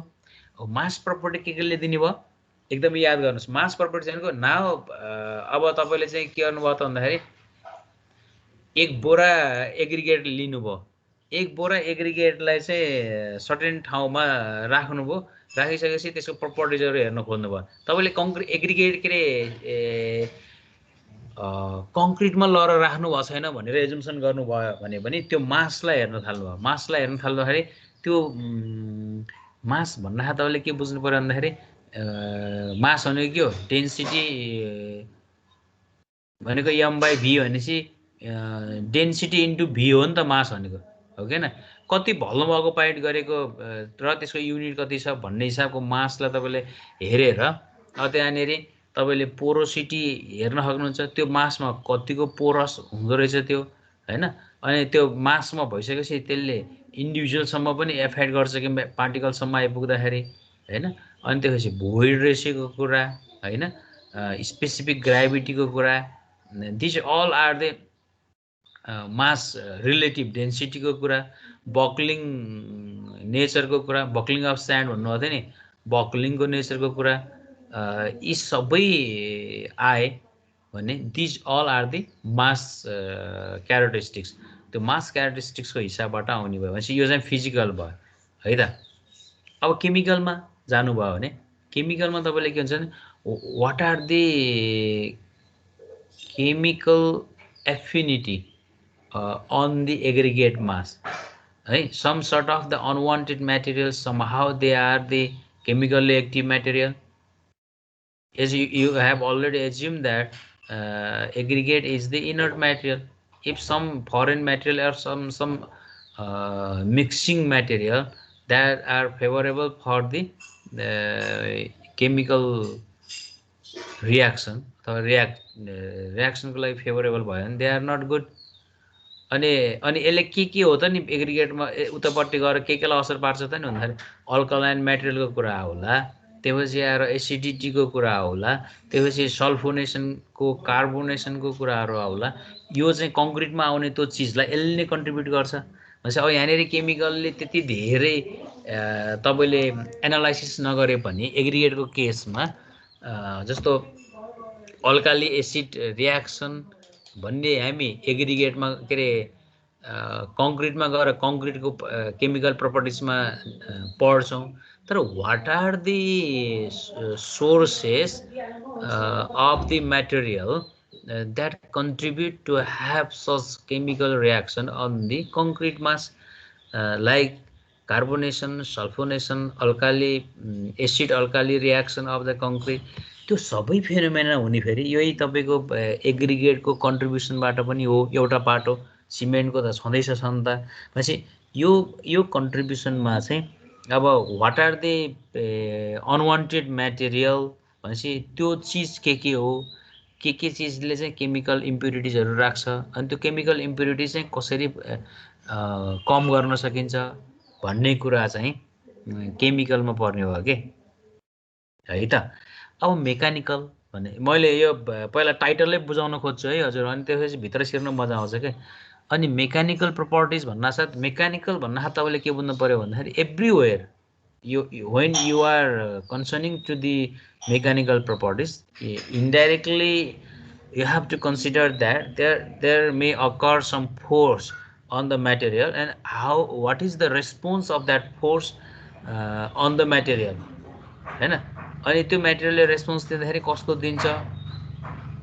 मास प्रपर्टी केले दिने भयो एकदम याद गर्नुस् मास प्रपर्टी भनेको नाउ अब तपाईले चाहिँ के गर्नु भयो त भन्दाखेरि एक बोरा एग्रिगेट लिनु भयो एक बोरा एग्रिगेटलाई चाहिँ सर्टेन ठाउँमा राख्नुभयो, राखिसकेपछि त्यसको प्रपर्टिजहरू हेर्न खोज्नुभयो। तपाईँले एग्रिगेट के अरे कङ्क्रिटमा लएर राख्नु भएको छैन भनेर एजुम्सन गर्नुभयो भने पनि त्यो मासलाई हेर्न थाल्नुभयो। मासलाई हेर्न थाल्दाखेरि त्यो मास भन्दाखेरि तपाईँले के बुझ्नु पर्यो भन्दाखेरि मास भनेको के हो? डेन्सिटी भनेको m/v भनेपछि डेन्सिटी इन्टु v हो नि त मास भनेको, हो कि हैन? कति भल्युम अकुपाइड गरेको र त्यसको युनिट कति छ भन्ने हिसाबको मासलाई तपाईँले हेरेर त्यहाँनिर तपाईँले पोरोसिटी हेर्न सक्नुहुन्छ। त्यो मासमा कतिको पोरस हुँदो रहेछ त्यो, हैन? अनि त्यो मासमा भइसकेपछि त्यसले इन्डिभिजुअलसम्म पनि एफेक्ट गर्छ कि पार्टिकलसम्म आइपुग्दाखेरि, हैन? अनि त्यसपछि भोइड रेसियोको कुरा, हैन? स्पेसिफिक ग्राभिटीको कुरा, this all are the mass relative डेन्सिटीको कुरा, बक्लिङ नेचरको कुरा, बक्लिङ अफ स्यान्ड भन्नुभएको थियो नि, बक्लिङको नेचरको कुरा, यी सबै आए भने these all are the mass characteristics. त्यो मास क्यारेक्टरिस्टिक्सको हिसाबबाट आउने भयो भनेपछि यो चाहिँ फिजिकल भयो है त। अब केमिकलमा जानुभयो भने केमिकलमा तपाईँले के हुन्छ भने what are the chemical affinity on the aggregate mass, right? Some sort of the unwanted materials, somehow they are the chemically active material. As you have already assumed that aggregate is the inert material. If some foreign material or some mixing material that are favorable for the chemical reaction or reaction को लागि favourable भयो भने they are not good. अनि यसले के हो त नि एग्रिगेटमा उतापट्टि गएर केलाई असर पार्छ त नि भन्दाखेरि अल्कलाइन मेटेरियलको कुरा होला, त्यसपछि आएर एसिडिटीको कुरा होला, त्यसपछि सल्फोनेसनको कार्बोनेसनको कुराहरू होला। यो चाहिँ कङ्क्रिटमा आउने त्यो चिजलाई यसले नै कन्ट्रिब्युट गर्छ। भनेपछि अब यहाँनिर केमिकलले त्यति धेरै तपाईँले एनालाइसिस नगरे पनि एग्रिगेटको केसमा जस्तो अल्काली एसिड रियाक्सन भन्ने हामी एग्रिगेटमा के अरे कङ्क्रिटमा गएर कङ्क्रिटको केमिकल प्रपर्टिजमा पढ्छौँ। तर what are the sources of the material that contribute to have such chemical reaction on the concrete mass, like carbonation, sulfonation, alkali acid alkali reaction of the concrete. त्यो सबै फेनोमेना हुने फेरि यही तपाईँको एग्रिगेटको कन्ट्रिब्युसनबाट पनि हो। एउटा पाटो सिमेन्टको त छँदैछ छन् त। भनेपछि यो कन्ट्रिब्युसनमा चाहिँ अब what are the unwanted material भनेपछि त्यो चिज के हो, के चिजले चाहिँ केमिकल इम्प्युरिटिजहरू राख्छ, अनि त्यो केमिकल इम्प्युरिटिज चाहिँ कसरी कम गर्न सकिन्छ भन्ने कुरा चाहिँ केमिकलमा पर्ने हो के है त। अब मेकानिकल भने मैले यो पहिला टाइटलै बुझाउन खोज्छु है हजुर, अनि त्यसपछि भित्र छिर्न मजा आउँछ के। अनि मेकानिकल प्रपर्टिज भन्नासाथ मेकानिकल भन्नासाथ तपाईँले के बुझ्नु पर्यो भन्दाखेरि everywhere when you are concerning to the mechanical properties, indirectly you have to consider that there may occur some force on the material and what is the response of that force on the material, हैन? अनि त्यो मेटेरियलले response दिँदाखेरि कस्तो दिन्छ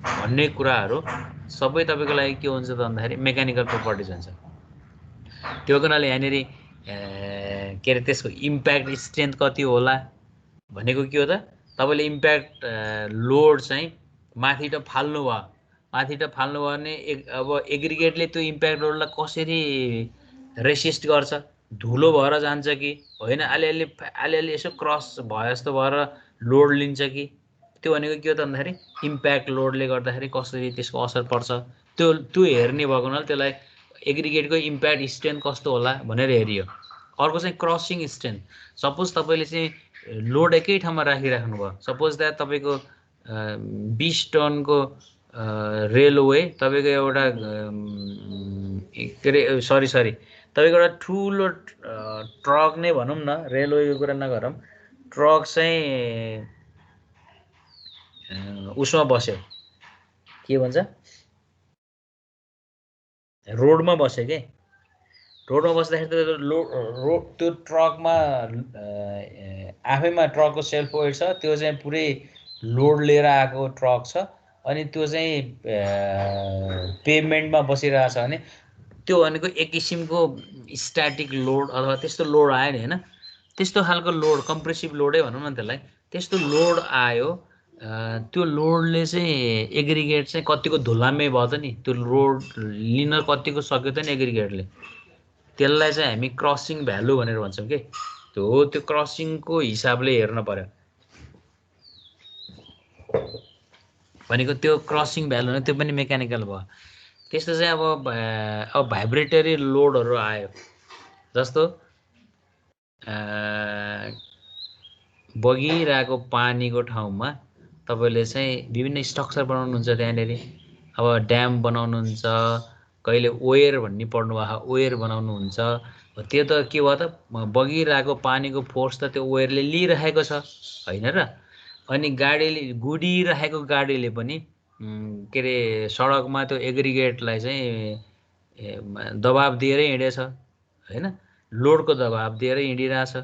भन्ने कुराहरू सबै तपाईको लागि के हुन्छ त भन्दाखेरि मेकानिकल प्रपर्टिज हुन्छ। त्यो हुनाले यहाँनिर के अरे त्यसको इम्प्याक्ट स्ट्रेन्थ कति होला भनेको के हो त, तपाईले इम्प्याक्ट लोड चाहिँ माथिबाट फाल्नु भयो, माथिबाट फाल्नु भयो भने अब एग्रिगेटले त्यो इम्प्याक्ट लोडलाई कसरी रेसिस्ट गर्छ, धुलो भएर जान्छ कि होइन, अलिअलि यसो क्रस भयो जस्तो भएर लोड लिन्छ कि, त्यो भनेको के हो त भन्दाखेरि इम्प्याक्ट लोडले गर्दाखेरि कसरी त्यसको असर पर्छ त्यो हेर्ने भएको हुनाले त्यसलाई एग्रिगेटको इम्प्याक्ट स्ट्रेन्थ कस्तो होला भनेर हेरियो। अर्को चाहिँ क्रसिङ स्ट्रेन्थ। सपोज तपाईँले चाहिँ लोड एकै ठाउँमा राखिराख्नु भयो, सपोज द्याट तपाईँको 20 टनको रेलवे तपाईँको एउटा के अरे सरी तपाईँको एउटा ठुलो ट्रक नै भनौँ न, रेलवेको कुरा नगरौँ, ट्रक चाहिँ उसमा बस्यो, के भन्छ, रोडमा बस्यो के, रोडमा बस्दाखेरि त रोड त्यो ट्रकमा आफैमा ट्रकको सेल्फ वेट छ, त्यो चाहिँ पुरै लोड लिएर आएको ट्रक छ, अनि त्यो चाहिँ पेभमेन्टमा बसिरहेको छ भने त्यो भनेको एक किसिमको स्ट्याटिक लोड अथवा त्यस्तो लोड आयो नि होइन, त्यस्तो खालको लोड कम्प्रेसिभ लोडै भनौँ न त्यसलाई, त्यस्तो लोड आयो। त्यो लोडले चाहिँ एग्रिगेट चाहिँ कतिको धुलामे भयो त नि, त्यो लोड लिन कतिको सक्यो त नि एग्रिगेटले, त्यसलाई चाहिँ हामी क्रसिङ भ्यालु भनेर भन्छौँ कि। त्यो क्रसिङको हिसाबले हेर्न पर्यो भनेको, त्यो क्रसिङ भ्यालु भने त्यो पनि मेकानिकल भयो। त्यस्तो चाहिँ अब भाइब्रेटरी लोडहरू आयो, जस्तो बगिरहेको पानीको ठाउँमा तपाईँले चाहिँ विभिन्न स्ट्रक्चर बनाउनुहुन्छ त्यहाँनिर। अब ड्याम बनाउनुहुन्छ, कहिले ओयर भन्ने पढ्नुभएको, ओयर बनाउनुहुन्छ, त्यो त के भयो त बगिरहेको पानीको फोर्स त त्यो ओयरले लिइरहेको छ होइन र। अनि गाडीले गुडिरहेको गाडीले पनि के अरे सडकमा त्यो एग्रिगेटलाई चाहिँ दबाब दिएरै हिँडेछ होइन, लोडको दबाब दिएर हिँडिरहेछ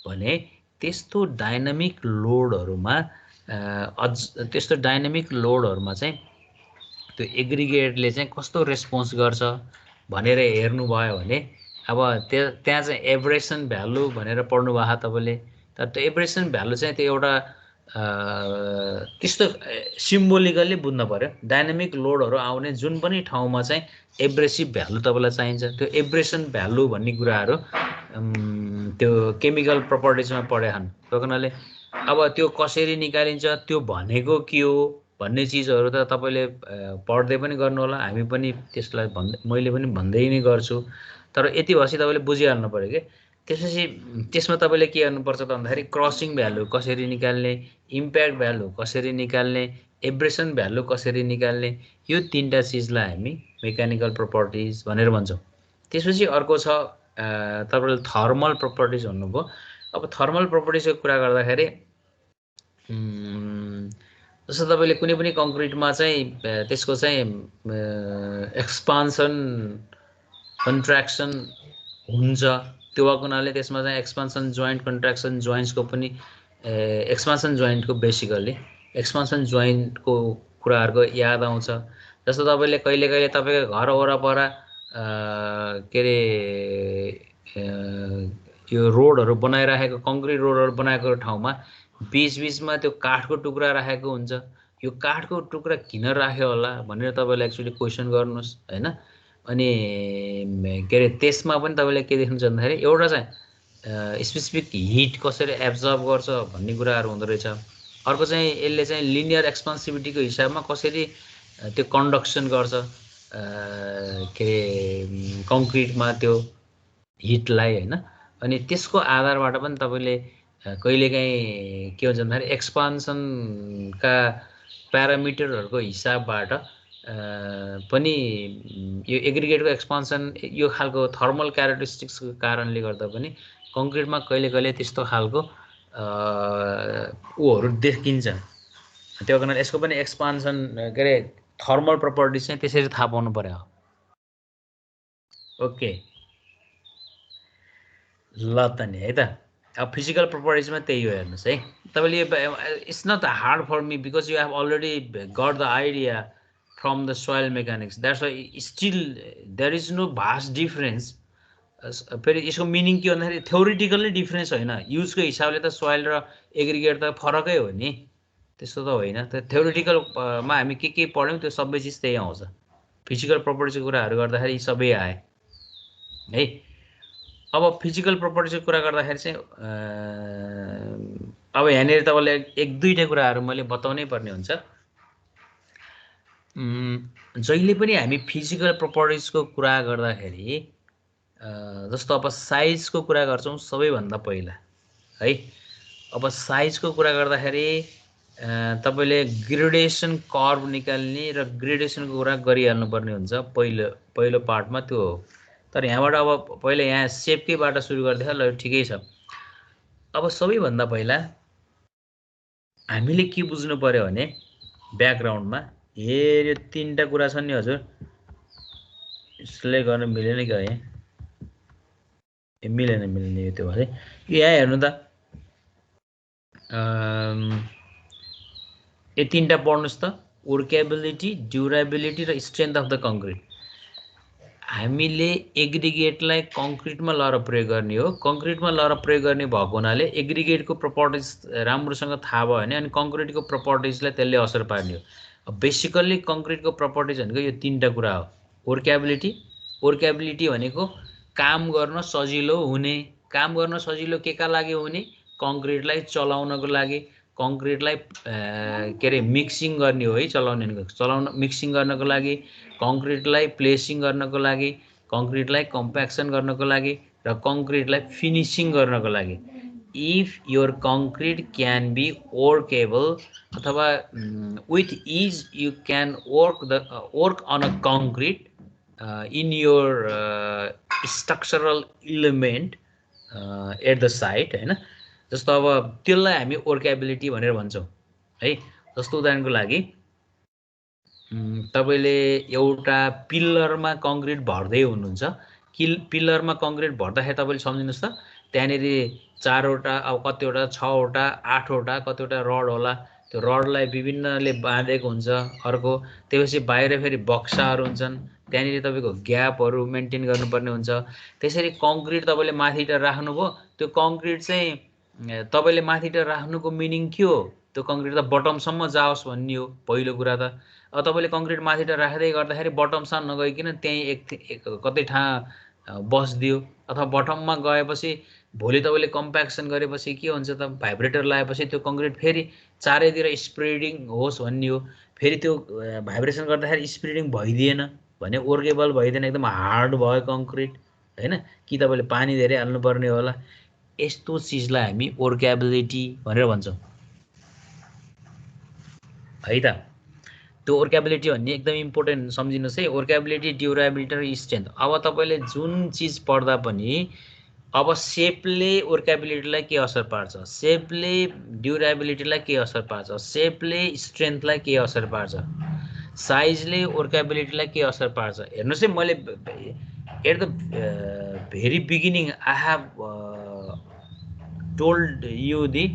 भने त्यस्तो डाइनामिक लोडहरूमा त्यस्तो डाइनामिक लोडहरूमा चाहिँ त्यो एग्रिगेटले चाहिँ कस्तो रेस्पोन्स गर्छ भनेर हेर्नुभयो भने अब त्यहाँ चाहिँ एब्रेसन भ्यालु भनेर पढ्नु भएको तपाईँले। तर त्यो एब्रेसन भ्यालु चाहिँ त्यो एउटा त्यस्तो सिम्बोलिकल्ली बुझ्नु पर्यो। डाइनामिक लोडहरू आउने जुन पनि ठाउँमा चाहिँ एब्रेसिभ भ्यालु तपाईँलाई चाहिन्छ। त्यो एब्रेसन भ्यालु भन्ने कुराहरू त्यो केमिकल प्रपर्टिजमा पढे छन्। त्यो कारणले अब त्यो कसरी निकालिन्छ, त्यो भनेको के हो भन्ने चिजहरू त तपाईँले पढ्दै पनि गर्नु होला, हामी पनि त्यसलाई मैले पनि भन्दै नै गर्छु। तर यति भएपछि तपाईँले बुझिहाल्नु पऱ्यो कि। त्यसपछि त्यसमा तपाईँले के गर्नुपर्छ त भन्दाखेरि क्रसिङ भ्यालु कसरी निकाल्ने, इम्प्याक्ट भ्यालु कसरी निकाल्ने, एब्रेसन भ्यालु कसरी निकाल्ने, यो तीनटा चिजलाई हामी मेकानिकल प्रपर्टिज भनेर भन्छौँ। त्यसपछि अर्को छ तपाईँले थर्मल प्रपर्टिज भन्नुभयो। अब थर्मल प्रपर्टिजको कुरा गर्दाखेरि जस्तो तपाईँले कुनै पनि कङ्क्रिटमा चाहिँ त्यसको चाहिँ एक्सपान्सन कन्ट्र्याक्सन हुन्छ, त्यो भएको हुनाले त्यसमा चाहिँ एक्सपान्सन जोइन्ट कन्ट्र्याक्सन जोइन्ट्सको पनि एक्सपान्सन जोइन्टको बेसिकल्ली एक्सपान्सन जोइन्टको कुराहरूको याद आउँछ। जस्तो तपाईँले कहिले कहिले तपाईँको घर वरपर के अरे यो रोडहरू बनाइराखेको, कङ्क्रिट रोडहरू बनाएको ठाउँमा बिचबिचमा त्यो काठको टुक्रा राखेको हुन्छ। यो काठको टुक्रा किन राख्यो होला भनेर तपाईँले एक्चुअली क्वेसन गर्नुहोस् होइन। अनि के अरे त्यसमा पनि तपाईँले के देख्नुहुन्छ भन्दाखेरि एउटा चाहिँ स्पेसिफिक हिट कसरी एब्जर्ब गर्छ भन्ने कुराहरू हुँदो रहेछ। अर्को चाहिँ यसले चाहिँ लिनियर एक्सपान्सिभिटीको हिसाबमा कसरी त्यो कन्डक्सन गर्छ के अरे कङ्क्रिटमा त्यो हिटलाई होइन। अनि त्यसको आधारबाट पनि तपाईँले कहिलेकाहीँ के हुन्छ भन्दाखेरि एक्सपान्सनका प्यारामिटरहरूको हिसाबबाट पनि यो एग्रिगेटको एक्सपान्सन यो खालको थर्मल क्यारेक्टरिस्टिक्सको कारणले गर्दा पनि कङ्क्रिटमा कहिले कहिले त्यस्तो खालको ऊहरू देखिन्छ। त्यो कारणले यसको पनि एक्सपान्सन के अरे थर्मल प्रपर्टिज चाहिँ त्यसरी थाहा पाउनु पर्यो। ओके ल त नि है त। अब फिजिकल प्रपर्टिजमा त्यही हो हेर्नुहोस् है तपाईँले। It's not hard for me because you have already got the idea from the soil mechanics, that's why still there is no vast difference. फेरि यसको मिनिङ के भन्दाखेरि थ्योरिटिकल्ली डिफरेन्स होइन, युजको हिसाबले त सोइल र एग्रिगेट त फरकै हो नि, त्यस्तो त होइन। त्यो थ्योरिटिकलमा हामी के पढ्यौँ त्यो सबै चिज त्यही आउँछ। फिजिकल प्रपर्टिजको कुराहरू गर्दाखेरि सबै आए है। अब फिजिकल प्रपर्टिजको कुरा गर्दाखेरि चाहिँ अब यहाँनिर तपाईँले एक दुईवटा कुराहरू मैले बताउनै पर्ने हुन्छ। जहिले पनि हामी फिजिकल प्रपर्टिजको कुरा गर्दाखेरि जस्तो अब साइजको कुरा गर्छौँ सबैभन्दा पहिला है। अब साइजको कुरा गर्दाखेरि तपाईँले ग्रेडेसन कर्भ निकाल्ने र ग्रेडेसनको कुरा गरिहाल्नुपर्ने हुन्छ पहिलो पार्टमा, त्यो हो। तर यहाँबाट अब पहिला यहाँ सेपकैबाट सुरु गरिदिए ल ठिकै छ। अब सबैभन्दा पहिला हामीले के बुझ्नु पर्यो भने ब्याकग्राउन्डमा यो तीनटा कुरा छन् नि हजुर, यसले गर्न मिलेन क्या है। मिलेन यो त्यो भने यहाँ हेर्नु त यो तीनटा पढ्नुस् त वर्केबिलिटी ड्युरेबिलिटी र स्ट्रेन्थ अफ द कङ्क्रिट हामीले एग्रिगेटलाई कङ्क्रिटमा लएर प्रयोग गर्ने हो कङ्क्रिटमा लएर प्रयोग गर्ने भएको हुनाले एग्रिगेटको प्रपर्टिज राम्रोसँग थाहा भयो भने अनि कङ्क्रिटको प्रपर्टिजलाई त्यसले असर पार्ने हो बेसिकल्ली कङ्क्रिटको प्रपर्टिज भनेको यो तीनटा कुरा हो वर्केबिलिटी भनेको काम गर्न सजिलो हुने काम गर्न सजिलो केका लागि हुने कङ्क्रिटलाई चलाउनको लागि कङ्क्रिटलाई के अरे मिक्सिङ गर्ने हो है चलाउन मिक्सिङ गर्नको लागि कङ्क्रिटलाई प्लेसिङ गर्नको लागि कङ्क्रिटलाई कम्प्याक्सन गर्नको लागि र कङ्क्रिटलाई फिनिसिङ गर्नको लागि if your concrete can be workable अथवा with is you can work on a concrete in your structural element at the site हैन जस्तो अब त्यसलाई हामी वर्केबिलिटी भनेर भन्छौँ है जस्तो उदाहरणको लागि तपाईले एउटा पिल्लरमा कङ्क्रिट भर्दै हुनुहुन्छ पिल्लरमा कङ्क्रिट भर्दाखेरि तपाईले सम्झिनुस् त त्यहाँनेरि 4वटा अब कतिवटा 6वटा 8वटा कतिवटा रड होला त्यो रडलाई विभिन्नले बाँधेको हुन्छ अर्को त्यसपछि बाहिर फेरि बक्साहरू हुन्छन् त्यहाँनेरि तपाईको ग्यापहरू मेन्टेन गर्नुपर्ने हुन्छ त्यसरी कङ्क्रिट तपाईले माथिबाट राख्नुभयो त्यो कङ्क्रिट चाहिँ तपाईले माथिबाट राख्नुको मिनिङ के हो त्यो कङ्क्रिट त बटमसम्म जाओस् भन्ने हो पहिलो कुरा त अब तपाईले कङ्क्रिट माथिबाट राख्दै गर्दाखेरि बटमसम्म नगइकन त्यही कतै ठाउँ बस्दियो अथवा बटममा गएपछि भोलि तपाईले कम्प्याक्सन गरेपछि के हुन्छ त भाइब्रेटर लगाएपछि त्यो कङ्क्रिट फेरि चारैतिर स्प्रेडिङ होस् भन्ने हो फेरि त्यो भाइब्रेसन गर्दाखेरि स्प्रेडिङ भइदिएन भने वर्केबल भइदिएन एकदम हार्ड भयो कङ्क्रिट हैन कि तपाईले पानी धेरै हाल्नुपर्ने होला यस्तो चिजलाई हामी वर्केबिलिटी भनेर भन्छौँ है त त्यो वर्केबिलिटी भन्ने एकदम इम्पोर्टेन्ट सम्झिनुहोस् है वर्केबिलिटी ड्युरेबिलिटी र स्ट्रेन्थ अब तपाईले जुन चिज पढ्दा पनि अब सेपले वर्केबिलिटीलाई के असर पार्छ सेपले ड्युरेबिलिटीलाई के असर पार्छ सेपले स्ट्रेन्थलाई के असर पार्छ साइजले वर्केबिलिटीलाई के असर पार्छ हेर्नुस् है मैले at the very beginning I have told you the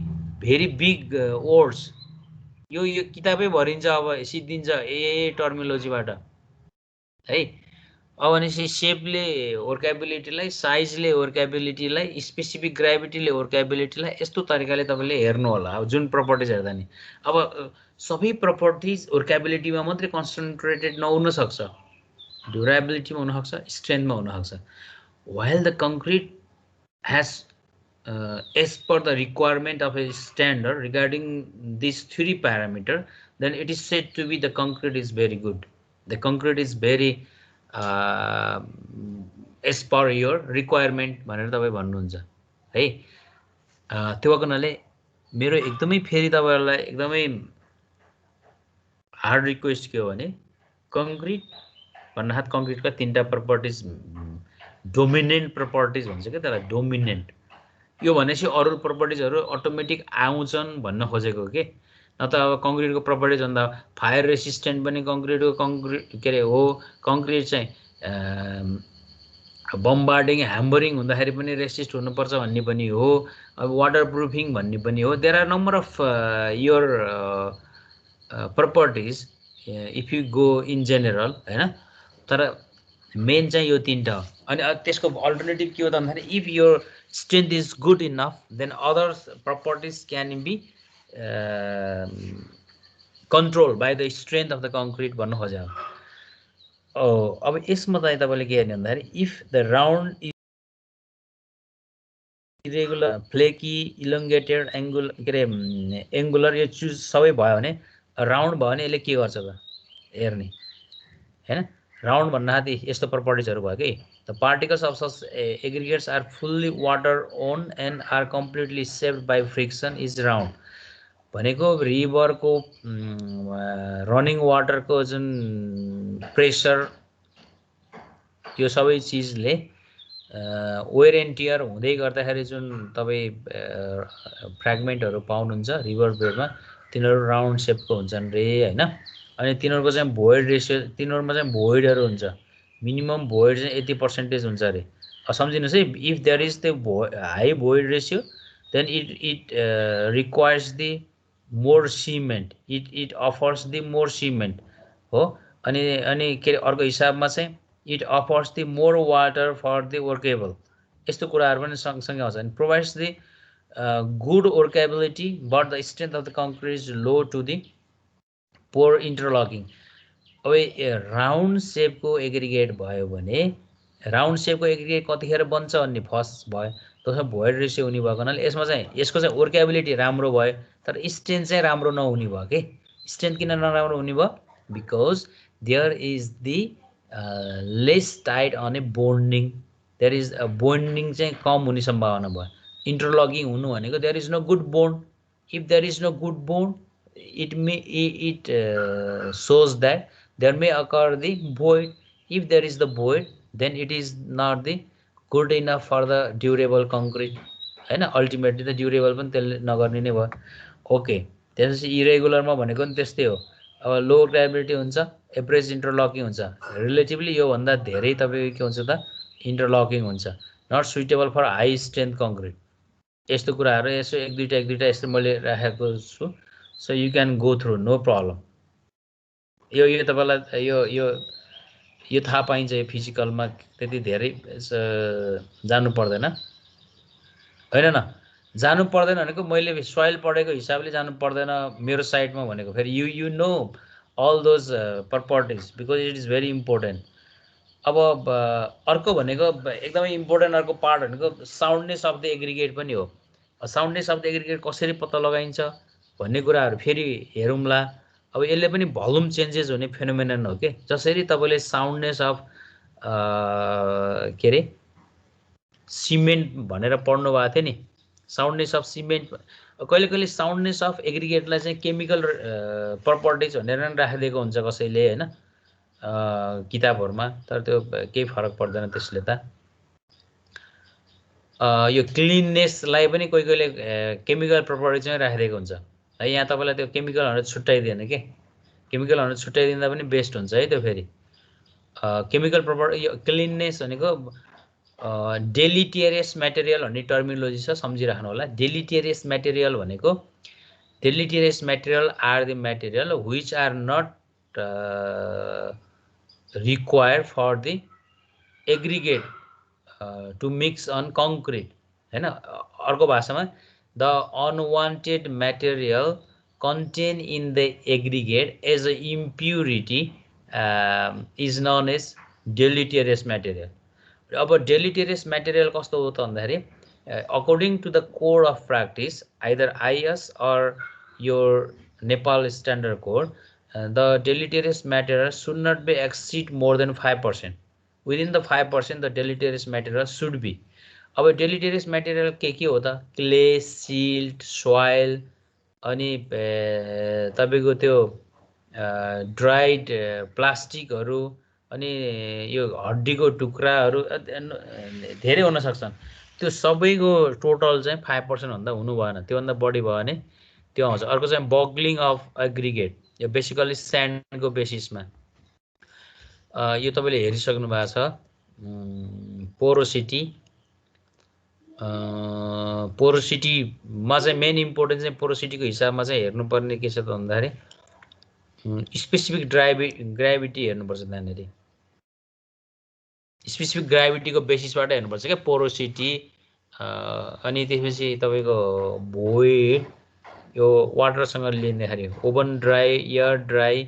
very big words यो किताबै भरिन्छ अब सिद्धिन्छ टर्मिनोलोजीबाट है अब भनेपछि सेपले वर्केबिलिटीलाई साइजले वर्केबिलिटीलाई स्पेसिफिक ग्राभिटीले वर्केबिलिटीलाई यस्तो तरिकाले तपाईले हेर्नु होला अब जुन प्रपर्टिज हेर्दा नि अब सबै प्रपर्टिज वर्केबिलिटीमा मात्रै कन्सन्ट्रेटेड नहुन सक्छ ड्युरेबिलिटीमा हुन सक्छ स्ट्रेन्थमा हुन सक्छ while the concrete has as per the requirement of a standard regarding these 3 parameters, then it is said to be the concrete is very good. The concrete is very as per your requirement भनेर तपाई भन्नुहुन्छ है। त्यो कारणले मेरो एकदमै फेरि तपाईहरुलाई एकदमै हार्ड रिक्वेस्ट के हो भने कंक्रीट भन्नात कंक्रीटका 3टा प्रपर्टिज डोमिनेन्ट प्रपर्टिज भन्छ के त्यसलाई डोमिनेन्ट यो भनेपछि अरु प्रपर्टिजहरु अटोमेटिक आउँछन् भन्न खोजेको के न त अब कंक्रीटको प्रपर्टिज भन्दा फायर रेसिस्टेन्ट पनि कंक्रीटको कंक्रीट के रे हो कंक्रीट चाहिँ बम्बार्डिङ ह्याम्बरिङ हुँदाखेरि पनि रेसिस्ट हुनुपर्छ भन्ने पनि हो अब वाटर प्रुफिङ भन्ने पनि हो there are number of your properties if you go in general हैन तर मेन चाहिँ यो 3टा हो अनि त्यसको अल्टरनेटिभ के हो त भन्दाखेरि if your strength is good enough then other properties can be controlled by the strength of the concrete भन्नु खोजेको अब यसमा चाहिँ तपाईले के हेर्ने भन्दाखेरि if the round is irregular flaky elongated angular यो चुज सबै भयो भने राउन्ड भयो भने यसले के गर्छ त हेर्ने हैन राउन्ड भन्नाले यस्तो प्रपर्टिजहरु भयो के the particles of such aggregates are fully water on and are completely shaped by friction is round भनेको रिभर को रनिङ वाटर को जुन प्रेशर यो सबै चीजले वेयर एन्ड टियर हुँदै गर्दाखेरि जुन तपाई फ्र्यागमेन्टहरु पाउनुहुन्छ रिभर बेडमा तिनीहरु राउन्ड शेपको हुन्छन् रे हैन अनि तिनीहरुको चाहिँ भोइड रेशियो तिनीहरुमा चाहिँ भोइडहरु हुन्छ मिनिमम भोइड चाहिँ 80% हुन्छ रे सम्झिनुहोस् है, if there is the high void ratio then it requires the more cement, it offers the more cement हो। अनि के अरे अर्को हिसाबमा चाहिँ it offers the more water for the workable, यस्तो कुराहरू पनि सँगसँगै आउँछ। अनि provides the good workability but the strength of the concrete is low to the poor interlocking. अब राउन्ड सेपको एग्रिगेट भयो भने राउन्ड सेपको एग्रिगेट कतिखेर बन्छ भन्ने फर्स्ट भयो, त्यसमा भोइड रेसियो हुने भएको हुनाले यसमा चाहिँ यसको चाहिँ वर्केबिलिटी राम्रो भयो तर स्ट्रेन्थ चाहिँ राम्रो नहुने भयो के। स्ट्रेन्थ किन नराम्रो हुने भयो? Because there is the less tight on a bonding, there is bonding चाहिँ कम हुने सम्भावना भयो। इन्टरलकिङ हुनु भनेको there is no good bond, if there is no good bond it shows that there may occur the void. If there is the void, then it is not the good enough for the durable concrete, हैन। Ultimately त durable पनि त्यसले नगर्ने नै भयो। Okay, त्यसपछि इरेगुलरमा भनेको नि त्यस्तै हो। अब लो ग्राभिटी हुन्छ, एभरेज इन्टरलकिङ हुन्छ, रिलेटिभली योभन्दा धेरै तपाईँको के हुन्छ त इन्टरलकिङ हुन्छ, not suitable for high strength concrete. यस्तो कुराहरू यसो एक दुईवटा यस्तो मैले राखेको छु, so you can go through, no problem. यो तपाईँलाई यो थाहा पाइन्छ, यो फिजिकलमा त्यति धेरै जानु पर्दैन, होइन न? जानु पर्दैन भनेको मैले सोइल पढेको हिसाबले जानु पर्दैन मेरो साइडमा भनेको, फेरि you know all those properties because it is very important. अब अर्को भनेको एकदमै इम्पोर्टेन्ट अर्को पार्ट भनेको साउन्डनेस अफ द एग्रिगेट पनि हो। साउन्डनेस अफ द एग्रिगेट कसरी पत्ता लगाइन्छ भन्ने कुराहरू फेरि हेरौँला। अब यसले पनि भोल्युम चेन्जेस हुने फेनोमेनन हो के। जसरी तपाईँले साउन्डनेस अफ के अरे सिमेन्ट भनेर पढ्नु भएको थियो नि, साउन्डनेस अफ सिमेन्ट, कहिले कहिले साउन्डनेस अफ एग्रिगेटलाई चाहिँ केमिकल प्रपर्टिज भनेर पनि राखिदिएको हुन्छ कसैले, होइन, किताबहरूमा, तर त्यो केही फरक पर्दैन त्यसले त। यो क्लिननेसलाई पनि कोही कोहीले केमिकल प्रपर्टी चाहिँ राखिदिएको हुन्छ है। यहाँ तपाईँलाई त्यो केमिकलहरू छुट्याइदिएन के, केमिकलहरू छुट्याइदिँदा पनि बेस्ट हुन्छ है त्यो। फेरि केमिकल प्रपर्टी, यो क्लिननेस भनेको डेलिटेरियस मेटेरियल भन्ने टर्मिनोलोजी छ, सम्झिराख्नु होला। डेलिटेरियस मेटेरियल भनेको deleterious material are the material which are not required for the aggregate to mix on concrete, होइन। अर्को भाषामा the unwanted material contain in the aggregate as a impurity is known as deleterious material. अब deleterious material कस्तो हो त भन्दाखेरि according to the code of practice either IS or your Nepal standard code, the deleterious material should not be exceed more than 5%। Within the 5% the deleterious material should be. अब deleterious material के हो त? Clay, silt, soil, अनि तपाईँको त्यो dried प्लास्टिकहरू, अनि यो हड्डीको टुक्राहरू धेरै हुन सक्छन्। त्यो सबैको टोटल चाहिँ 5% भन्दा हुनु भएन, त्योभन्दा बढी भयो भने त्यो आउँछ। अर्को चाहिँ बग्लिङ अफ एग्रिगेट, यो बेसिकली स्यान्डको बेसिसमा। यो तपाईँले हेरिसक्नु भएको छ। पोरोसिटी, पोरोसिटीमा चाहिँ मेन इम्पोर्टेन्स चाहिँ पोरोसिटीको हिसाबमा चाहिँ हेर्नुपर्ने के छ त भन्दाखेरि स्पेसिफिक ग्राभिटी हेर्नुपर्छ। त्यहाँनिर स्पेसिफिक ग्राभिटीको बेसिसबाट हेर्नुपर्छ क्या पोरोसिटी। अनि त्यसपछि तपाईँको भोइड, यो वाटरसँग लिँदाखेरि open dry, air dry,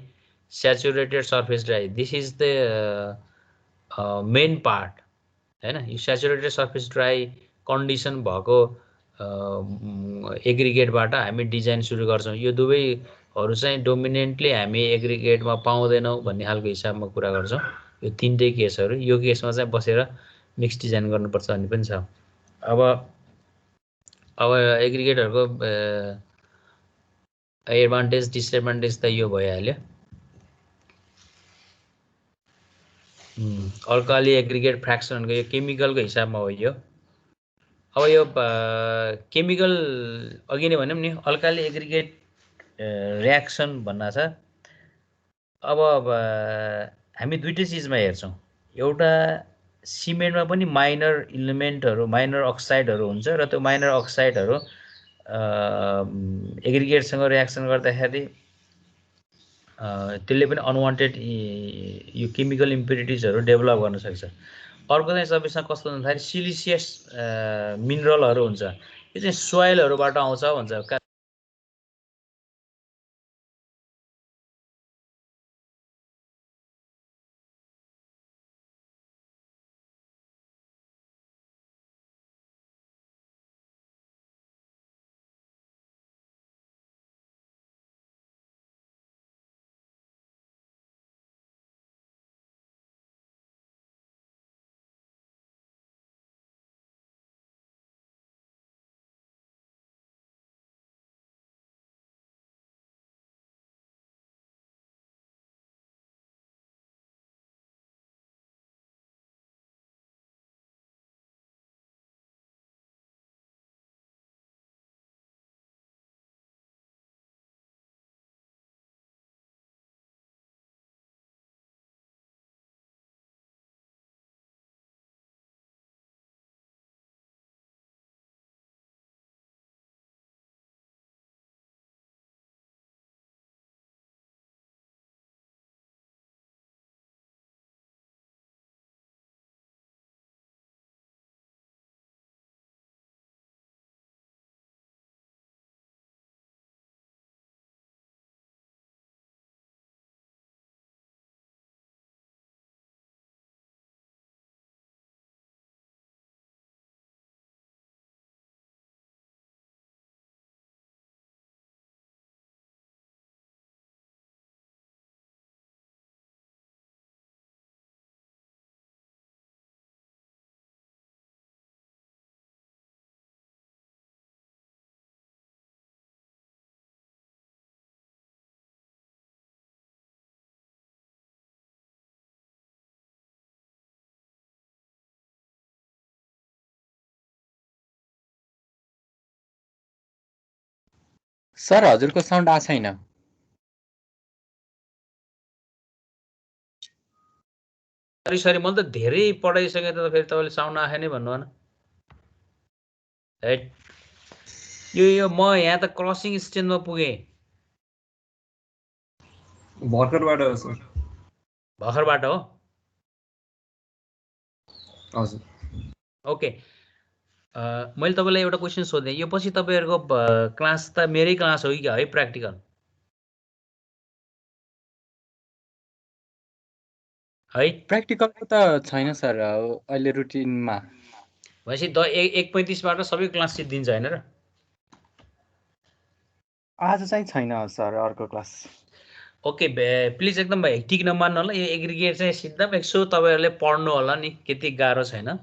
saturated surface dry, this is the main part, होइन। यो स्याचुरेटेड सर्फेस ड्राई कन्डिसन भएको एग्रिगेटबाट हामी डिजाइन सुरु गर्छौँ। यो दुवैहरू चाहिँ डोमिनेन्टली हामी एग्रिगेटमा पाउँदैनौँ भन्ने खालको हिसाबमा कुरा गर्छौँ। यो तिनटै केसहरू, यो केसमा चाहिँ बसेर मिक्स डिजाइन गर्नुपर्छ भन्ने पनि छ। अब एग्रिगेटहरूको एडभान्टेज डिसएडभान्टेज त यो भइहाल्यो। अल्काली एग्रिगेट फ्र्याक्सन भनेको यो केमिकलको हिसाबमा हो यो। अब यो केमिकल अघि नै भन्यौँ नि, अल्काली एग्रिगेट रियाक्सन भन्ना छ। अब हामी दुईटै चिजमा हेर्छौँ, एउटा सिमेन्टमा पनि माइनर इलिमेन्टहरू माइनर अक्साइडहरू हुन्छ र त्यो माइनर अक्साइडहरू एग्रिगेटसँग रियाक्सन गर्दाखेरि त्यसले पनि अनवान्टेड यो केमिकल इम्प्युरिटिजहरू डेभलप गर्न सक्छ। अर्को चाहिँ सबैसँग कस्तो भन्दाखेरि सिलिसियस मिनरलहरू हुन्छ, यो चाहिँ सोइलहरूबाट आउँछ भन्छ। सर हजुरको साउन्ड आएको छैन। सरी मैले त धेरै पढाइसकेँ त फेरि तपाईँले साउन्ड आएन नै भन्नु भएन। हेट यो म यहाँ त क्रसिङ स्टेजमा पुगेँ। भर्खरबाट हो सर। भर्खरबाट हो? हजुर। ओके, मैले तपाईँलाई एउटा क्वेसन सोधेँ, यो पछि तपाईँहरूको क्लास त मेरै क्लास हो कि है प्र्याक्टिकल? है प्र्याक्टिकलको त छैन सर अहिले रुटिनमा। भनेपछि 1:35बाट सबै क्लास सिद्धिन्छ होइन र? आज चाहिँ छैन सर अर्को क्लास। ओके, प्लिज एकदम हेक्टिक नमान्नु होला। यो एग्रिगेट चाहिँ सिधा एकसो तपाईँहरूले पढ्नु होला नि, त्यति गाह्रो छैन।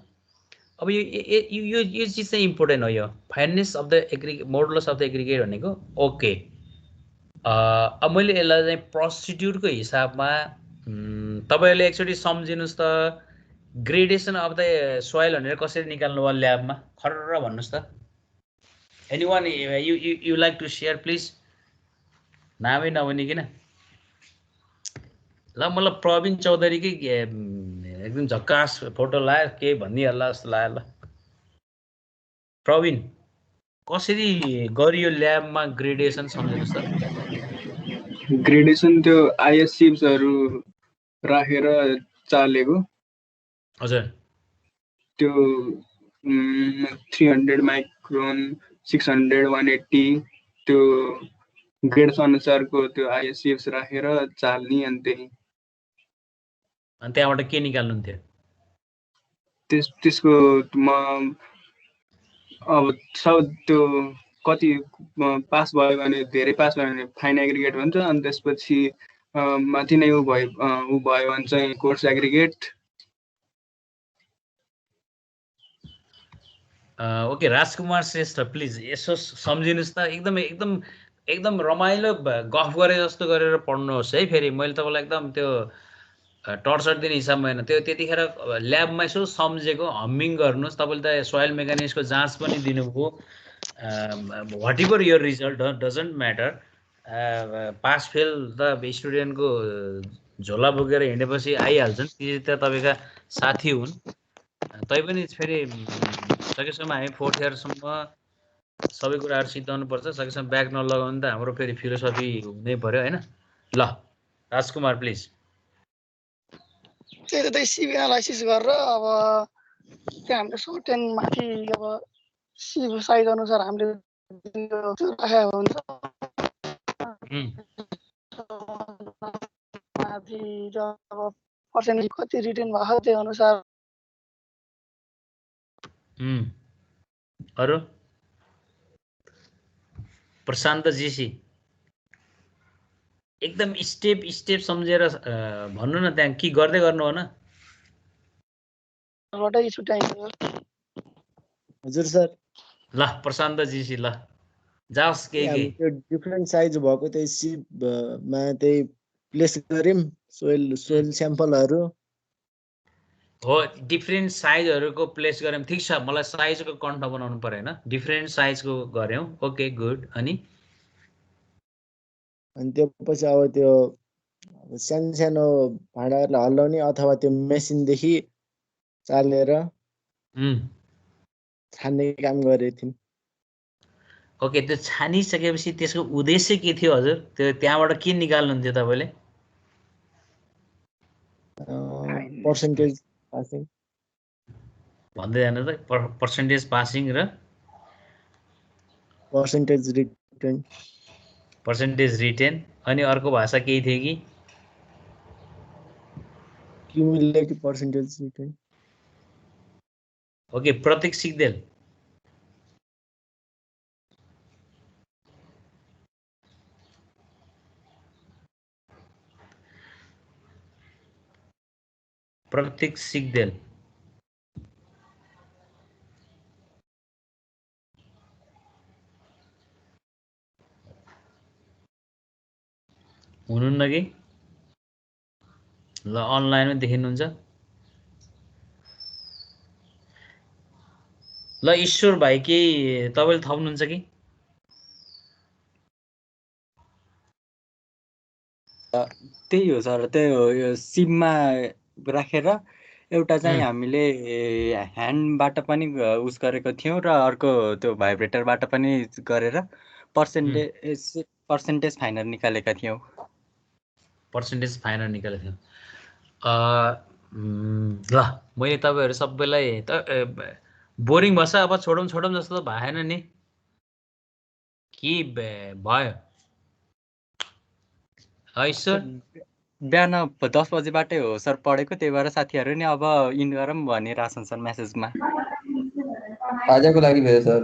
अब यो चिज चाहिँ इम्पोर्टेन्ट हो, यो finance of the modulus of the aggregate भनेको। ओके, अब मैले यसलाई चाहिँ प्रोसिड्युरको हिसाबमा तपाईँहरूले एकचोटि सम्झिनुहोस् त, ग्रेडेसन अफ द सोइल भनेर कसरी निकाल्नु भयो ल्याबमा, खर्र भन्नुहोस् त। Anyone you like to share please? नामै नभनिकन ल, मलाई प्रवीण चौधरीकै एकदम झक्कास फोटो लायो, केही भनिहाल्ला जस्तो लाग्यो। ल प्रवीण, कसरी गरियो ल्याबमा ग्रेडेसन सम्झिनुहोस् त। ग्रेडेसन त्यो आइएस सिप्सहरू राखेर चालेको। हजुर, त्यो 300 माइक्रोन 600 180 त्यो ग्रेड्स अनुसारको त्यो आइएस सिप्स राखेर चाल्ने। अनि त्यहाँबाट के निकाल्नुहुन्थ्यो? त्यसको म अब सब त्यो कति पास भयो भने, धेरै पास भयो भने फाइन एग्रिगेट भन्छ। अनि त्यसपछि माथि नै ऊ भयो भने चाहिँ coarse aggregate. Okay, Rajkumar Shrestha please यसो सम्झिनुहोस् त। एकदम रमाइलो गफ गरे जस्तो गरेर पढ्नुहोस् है। फेरि मैले तपाईँलाई एकदम त्यो टर्चर दिने हिसाबमा होइन, त्यो त्यतिखेर ल्याबमा यसो सम्झेको हम्मिङ गर्नुहोस्। तपाईँले त सोइल मेकानिक्सको जाँच पनि दिनुभयो। Whatever your result doesn't matter, pass fail त स्टुडेन्टको झोला बोकेर हिँडेपछि आइहाल्छन्, ती त तपाईँका साथी हुन्। तैपनि फेरि सकेसम्म हामी 4th इयरसम्म सबै कुराहरू सिद्धाउनु पर्छ। सकेसम्म ब्याक नलगाउनु त हाम्रो फेरि फिलोसफी हुनै पर्यो होइन। ल राजकुमार प्लिज। त्यही सिभ एनालाइसिस गरेर अब त्यो हामीले सर्टेन माथि अब सिभ साइज अनुसार हामीले राखेको हुन्छ माथि अब पर्सेन्टेज कति रिटर्न भएको त्यो अनुसार। अरू प्रशान्त जीसी एकदम स्टेप सम्झेर भन्नु न, त्यहाँ के गर्दै गर्नु हो न। हजुर सर। ल प्रशान्त जीसी ल जाओस् केही त्यो डिफरेन्ट साइज भएको त्यही सिपमा त्यही प्लेस गर्यौं सोइल स्याम्पलहरू हो। डिफरेन्ट साइजहरूको प्लेस गऱ्यौँ, ठिक छ। मलाई साइजको कन्ट बनाउनु परेन, डिफरेन्ट साइजको गऱ्यौँ। Okay good. अनि त्यो पछि अब त्यो सानो भाँडाहरूलाई हल्लाउने अथवा त्यो मेसिनदेखि चालेर छान्ने काम गरेको थियौँ। ओके, त्यो छानिसकेपछि त्यसको उद्देश्य के थियो हजुर? त्यो त्यहाँबाट के निकाल्नुहुन्थ्यो तपाईँले? पर्सेन्टेज पासिङ भन्दै जानु त। पर्सेन्टेज पासिङ र पर्सेन्टेज रिटेन। अनि अर्को भाषा केही थियो कि? Cumulative percentage retain. Okay, Pratik Sigdel. Pratik Sigdel हुनुहुन्न कि? ल अनलाइनमा देखिनुहुन्छ। ल ईश्वर भाइ केही तपाईँले थप्नुहुन्छ कि? त्यही हो सर, त्यही हो। यो सिममा राखेर एउटा चाहिँ हामीले ह्यान्डबाट पनि उस गरेको थियौँ र अर्को त्यो भाइब्रेटरबाट पनि गरेर पर्सेन्टेज फाइनल निकालेका थियौँ। पर्सेन्टेज फाइनल निकालेको थियौँ। ल मैले तपाईँहरू सबैलाई त बोरिङ भएछ, अब छोडौँ जस्तो त भएन नि। के भयो सर? बिहान 10 बजेबाटै हो सर पढेको, त्यही भएर साथीहरू नि अब इन गरौँ भनिरहेछन् सर मेसेजमा। आजको लागि भयो sir.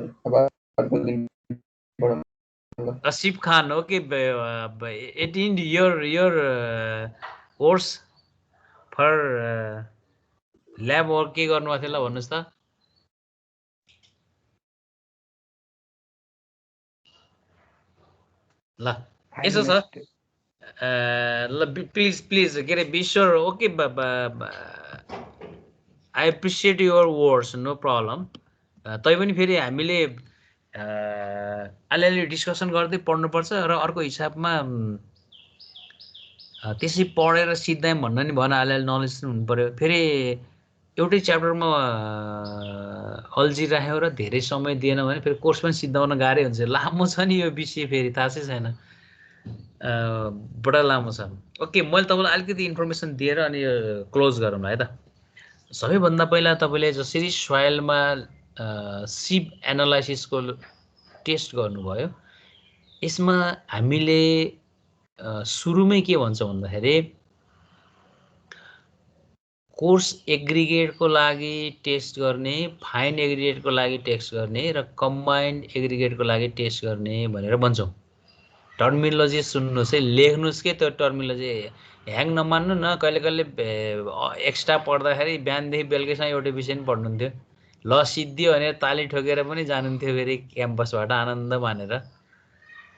Asif Khan, okay, it in your course for lab work के गर्नु भएको थियो ल भन्नुस् त? ल यसो सर, ल प्लिज के अरे विश्वर, okay, I appreciate your words, no problem. तैपनि फेरि हामीले अलिअलि डिस्कसन गर्दै पढ्नुपर्छ र अर्को हिसाबमा त्यसै पढेर सिद्धायौँ भन्न नि भएन, अलिअलि नलेज हुनु पऱ्यो। फेरि एउटै च्याप्टरमा अल्झिराख्यो र धेरै समय दिएन भने फेरि कोर्स पनि सिद्धाउन गाह्रै हुन्छ। लामो छ नि यो विषय, फेरि थाहा चाहिँ छैन, बडा लामो छ। ओके, मैले तपाईँलाई अलिकति इन्फर्मेसन दिएर अनि यो क्लोज गरौँ है त। सबैभन्दा पहिला तपाईँले जसरी सोइलमा सिप एनालाइसिसको टेस्ट गर्नुभयो, यसमा हामीले सुरुमै के भन्छौँ भन्दाखेरि कोर्स एग्रिगेटको लागि टेस्ट गर्ने, फाइन एग्रिगेटको लागि टेस्ट गर्ने र कम्बाइन्ड एग्रिगेटको लागि टेस्ट गर्ने भनेर भन्छौँ। टर्मिनोलोजी सुन्नुहोस् है, लेख्नुहोस् के त्यो टर्मिनोलोजी, ह्याङ नमान्नु न। कहिले कहिले एक्स्ट्रा पढ्दाखेरि बिहानदेखि बेलुकैसम्म एउटै विषय पनि पढ्नुहुन्थ्यो। ल सिद्धियो भने ताली ठोकेर पनि जानुहुन्थ्यो फेरि क्याम्पसबाट आनन्द मानेर।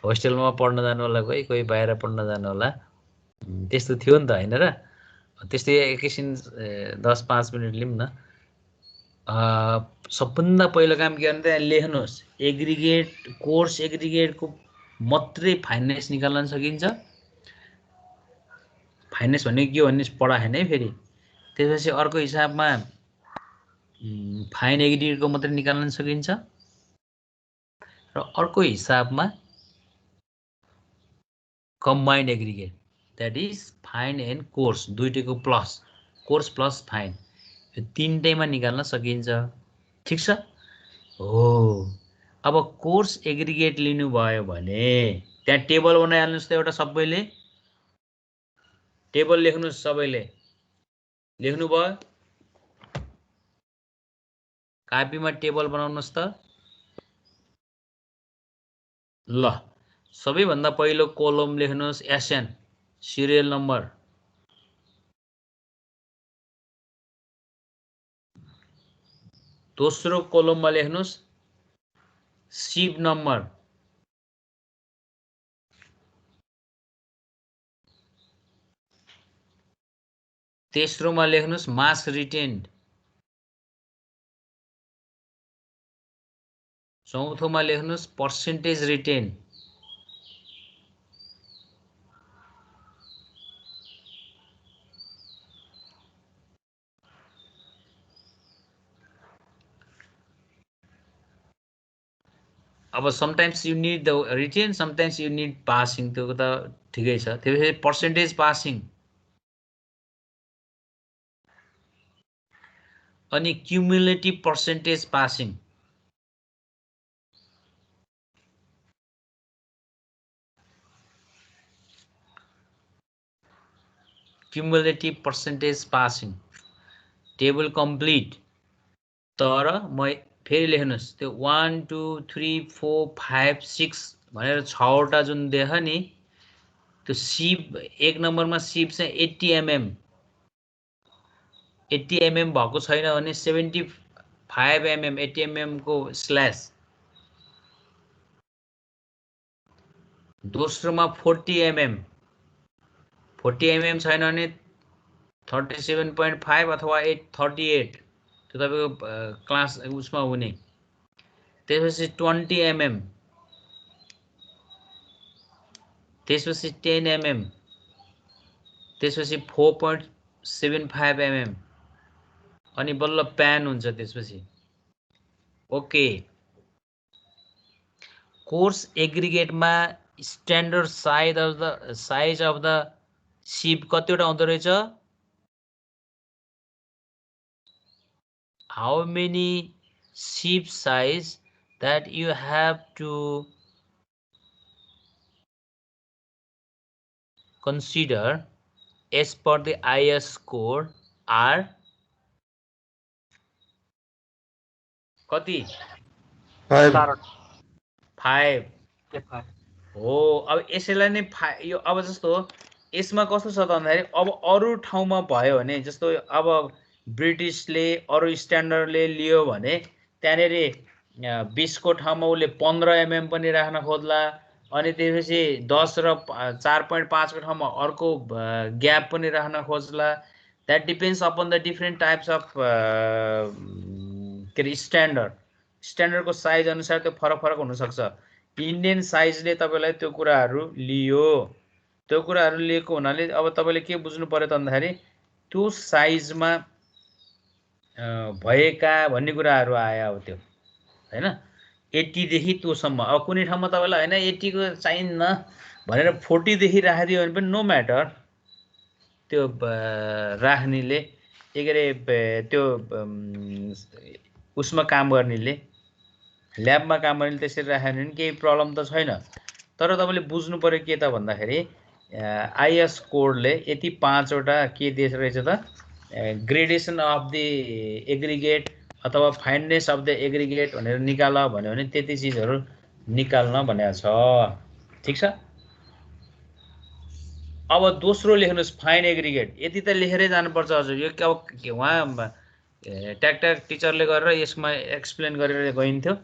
होस्टेलमा पढ्न जानु होला, कोही बाहिर पढ्न जानु होला, त्यस्तो थियो नि त होइन र? त्यस्तै एकैछिन 10-5 मिनट लिऊँ न। सबभन्दा पहिलो काम के गर्ने, त्यहाँ लेख्नुहोस् एग्रिगेट, कोर्स एग्रिगेटको मात्रै फाइनेन्स निकाल्न सकिन्छ। फाइनेन्स भनेको के हो भन्ने पढाएन है फेरि। त्यसपछि अर्को हिसाबमा फाइन एग्रिगेटको मात्रै निकाल्न सकिन्छ र अर्को हिसाबमा combined aggregate that is fine and coarse दुईटैको प्लस कोर्स प्लस फाइन यो तीनटैमा निकाल्न सकिन्छ ठिक छ हो अब कोर्स एग्रिगेट लिनुभयो भने त्यहाँ टेबल बनाइहाल्नुहोस् त एउटा सबैले टेबल लेख्नुहोस् सबैले लेख्नुभयो कापीमा टेबल बनाउनुहोस् त ल सबैभन्दा पहिलो कोलम लेख्नुहोस् एसएन सिरियल नम्बर दोस्रो कोलममा लेख्नुहोस् सिप नम्बर तेस्रोमा लेख्नुहोस् मास रिटेन्ड चौथोमा लेख्नुहोस् पर्सेन्टेज रिटेन अब sometimes you need the retain sometimes you need passing त्यो त ठिकै छ त्यसपछि पर्सेन्टेज पासिङ अनि cumulative percentage passing cumulative percentage passing table complete तर म फेरि लेख्नुहोस् त्यो 1 2 3 4 5 6 भनेर 6 वटा जुन देख नि त्यो सिप एक नम्बरमा सिप चाहिँ 80 mm 80 mm भएको छैन भने 75 mm 80 mm को स्ल्यास दोस्रोमा 40 mm 40 mm छैन भने 37.5 अथवा 38 त्यो तपाईको क्लास उसमा हुने त्यसपछि 20 mm त्यसपछि 10 mm त्यसपछि 4.75 mm अनि बल्ल प्यान हुन्छ त्यसपछि ओके कोर्स एग्रिगेटमा standard size of the sieve कतिवटा आउँदो रहेछ how many sheep size that you have to consider as per the IS code are कति 5 हो अब यसैलाई नै यो अब जस्तो यसमा कस्तो छ त भन्दाखेरि अब अरु ठाउँमा भयो भने जस्तो अब ब्रिटिसले अरु स्ट्यान्डर्डले लियो भने त्यहाँनेरि 20 को ठाउँमा उले 15 mm पनि राख्न खोज्ला अनि त्यसपछि 10 र 4.5 को ठाउँमा अर्को ग्याप पनि राख्न खोज्ला that depends upon the different types of के स्ट्यान्डर्डको साइज अनुसार त्यो फरक हुन सक्छ इन्डियन साइजले तपाईलाई त्यो कुराहरु लियो त्यो कुराहरु लिएको हुनाले अब तपाईले के बुझ्नु पर्यो त भन्दाखेरि त्यो साइजमा भएका भन्ने कुराहरु आयो अब त्यो हैन 80 देखि तोसम्म अब कुनै ठाउँमा तपाईलाई हैन 80 को चाहिन्न भनेर 40 देखि राखिदियो भने पनि नो म्याटर त्यो राख्नेले एगरे त्यो उसमा काम गर्नेले ल्याबमा काम गर्नेले त्यसरी राख्यो भने केही प्रब्लम त छैन तर तपाईले बुझ्नु पर्यो के त भन्दाखेरि आईएस कोडले यति 5 वटा के दिएको रहेछ त ग्रेडेसन अफ द एग्रिगेट अथवा फाइननेस अफ द एग्रिगेट भनेर निकाल भन्यो भने त्यति चीजहरु निकाल्न भनेको छ ठीक छ अब दोस्रो लेख्नुस् फाइन एग्रिगेट यति त लेखेरै जानुपर्छ हजुर यो के वहाँ ट्याक टिचरले गरेर यसमा एक्सप्लेन गरेर गइन्थ्यो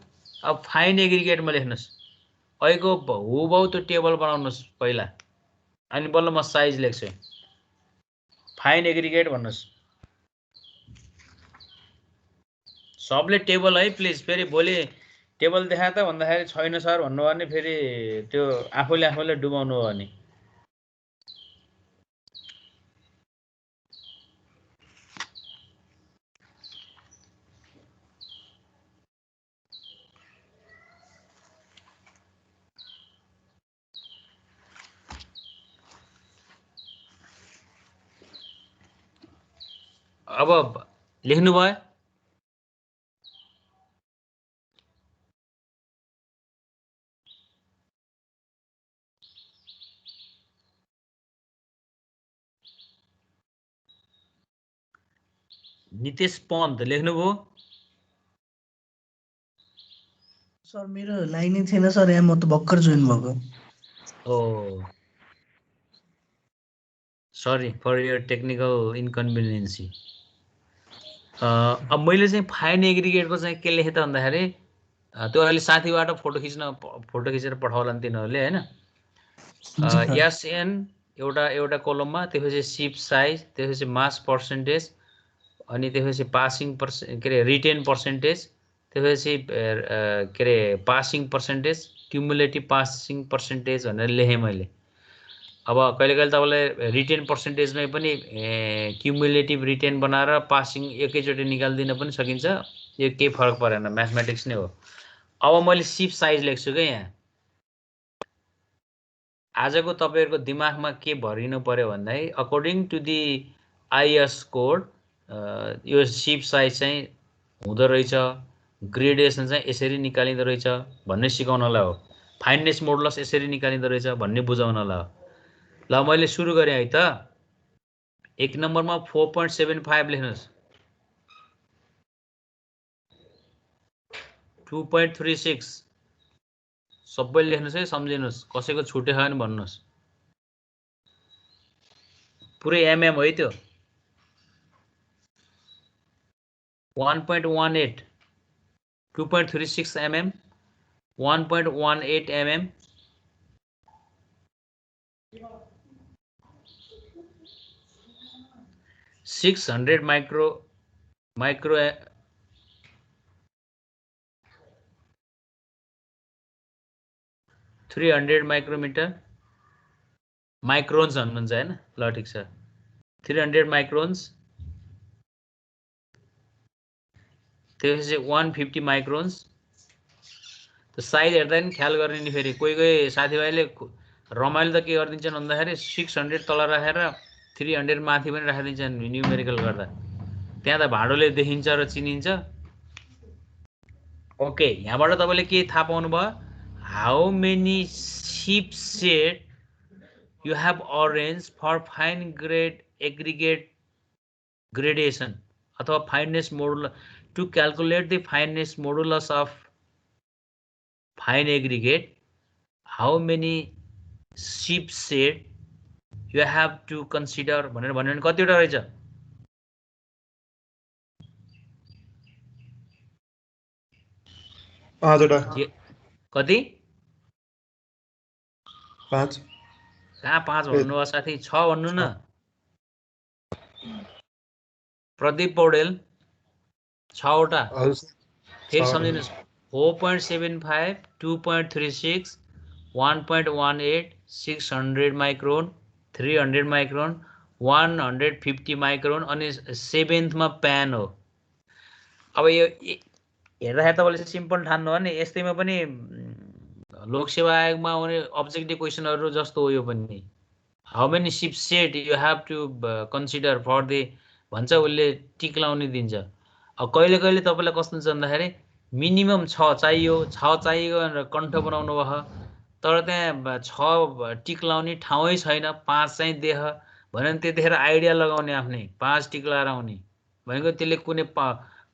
अब फाइन एग्रिगेटमा लेख्नुस् अहिलेको हुबहु त्यो टेबल बनाउनुस् पहिला अनि बल्ल म साइज लेख्छु फाइन एग्रिगेट भन्नुस् सबले टेबल है प्लिज फेरि भोलि टेबल देखा त भन्दाखेरि छैन सर भन्नु भने फेरि त्यो आफूले डुबाउनु हो नि अब लेख्नुभयो? नितेश पन्त लेख्नुभयो? सर मेरो लाइनै थिएन सर, यहाँ म त भर्खर जोइन भएको। ओ सरी फर योर टेक्निकल इन्कन्भिनियन्सी। अब मैले चाहिँ फाइन एग्रिगेटको चाहिँ के लेखेँ त भन्दाखेरि त्यो अहिले साथीबाट फोटो खिचेर पठाउला नि तिनीहरूले होइन। एसएन एउटा कोलममा, त्यसपछि सिप साइज, त्यसपछि मास पर्सेन्टेज, अनि त्यसपछि पासिङ के अरे रिटेन पर्सेन्टेज, त्यसपछि के अरे passing percentage, cumulative passing percentage भनेर लेखेँ मैले। अब कहिले कहिले तपाईँलाई रिटेन पर्सेन्टेजमै पनि क्युमुलेटिभ रिटेन बनाएर पासिङ एकैचोटि निकालिदिन पनि सकिन्छ, यो केही फरक परेन, म्याथमेटिक्स नै हो। अब मैले सिप साइज लेख्छु क्या यहाँ। आजको तपाईँहरूको दिमागमा के भरिनु पर्यो भन्दाखेरि according to the IS code यो सिप साइज चाहिँ हुँदो रहेछ, ग्रेडेसन चाहिँ यसरी निकालिँदो रहेछ भन्ने सिकाउनलाई हो, फाइननेस मोडुलस यसरी निकालिँदो रहेछ भन्ने बुझाउनलाई हो। ल मैले सुरु गरेँ है त। 1 नम्बरमा 4.75 लेख्नुहोस्, 2.36 सबैले लेख्नुहोस् है, सम्झिनुहोस्, कसैको छुटेछ भने भन्नुहोस्। पुरै एमएम है त्यो। 1.18 2.36 mm 1.18 mm 600 micro 300 micrometre microns भन्नुहुन्छ हैन। ल ठिक छ, 300 माइक्रोन्स, त्यसपछि 150 माइक्रोन्स। त्यो साइज हेर्दा नि ख्याल गर्ने नि। फेरि कोही कोही साथीभाइले रमाइलो त के गरिदिन्छन् भन्दाखेरि 600 तल राखेर 300 माथि पनि राखिदिन्छन् न्युमेरिकल गर्दा, त्यहाँ त भाँडोले देखिन्छ र चिनिन्छ। ओके, यहाँबाट तपाईँले के थाहा पाउनु भयो? How many sieve set you have arranged for fine grade aggregate gradation अथवा fineness modulus to calculate the fineness modulus of fine aggregate. How many sheep set you have to consider भनेर भन्यो भने कतिवटा रहेछ? कति? 5 कहाँ 5 भन्नुभयो साथी? 6 भन्नु न। प्रदीप पौडेल 6 वटा। फेरि सम्झिनुहोस्, 4.75 2.36 1.18 600 माइक्रोन 300 माइक्रोन 150 माइक्रोन अनि 7th मा प्यान हो। अब यो हेर्दाखेरि तपाईँले चाहिँ सिम्पल ठान्नु हो नि, यस्तैमा पनि लोकसेवा आयोगमा आउने अब्जेक्टिभ क्वेसनहरू जस्तो हो यो पनि। How many sieve set you have to consider for the भन्छ, उसले टिक लाउने दिन्छ। अब कहिले कहिले तपाईँलाई कस्तो हुन्छ भन्दाखेरि मिनिमम 6 चाहियो, 6 चाहियो भनेर कण्ठ बनाउनु भयो, तर त्यहाँ 6 टिक लाउने ठाउँै छैन, 5 चाहिँ देख भन्यो भने त्यतिखेर आइडिया लगाउने आफ्नै 5 टिक लाएर आउने भनेको त्यसले कुनै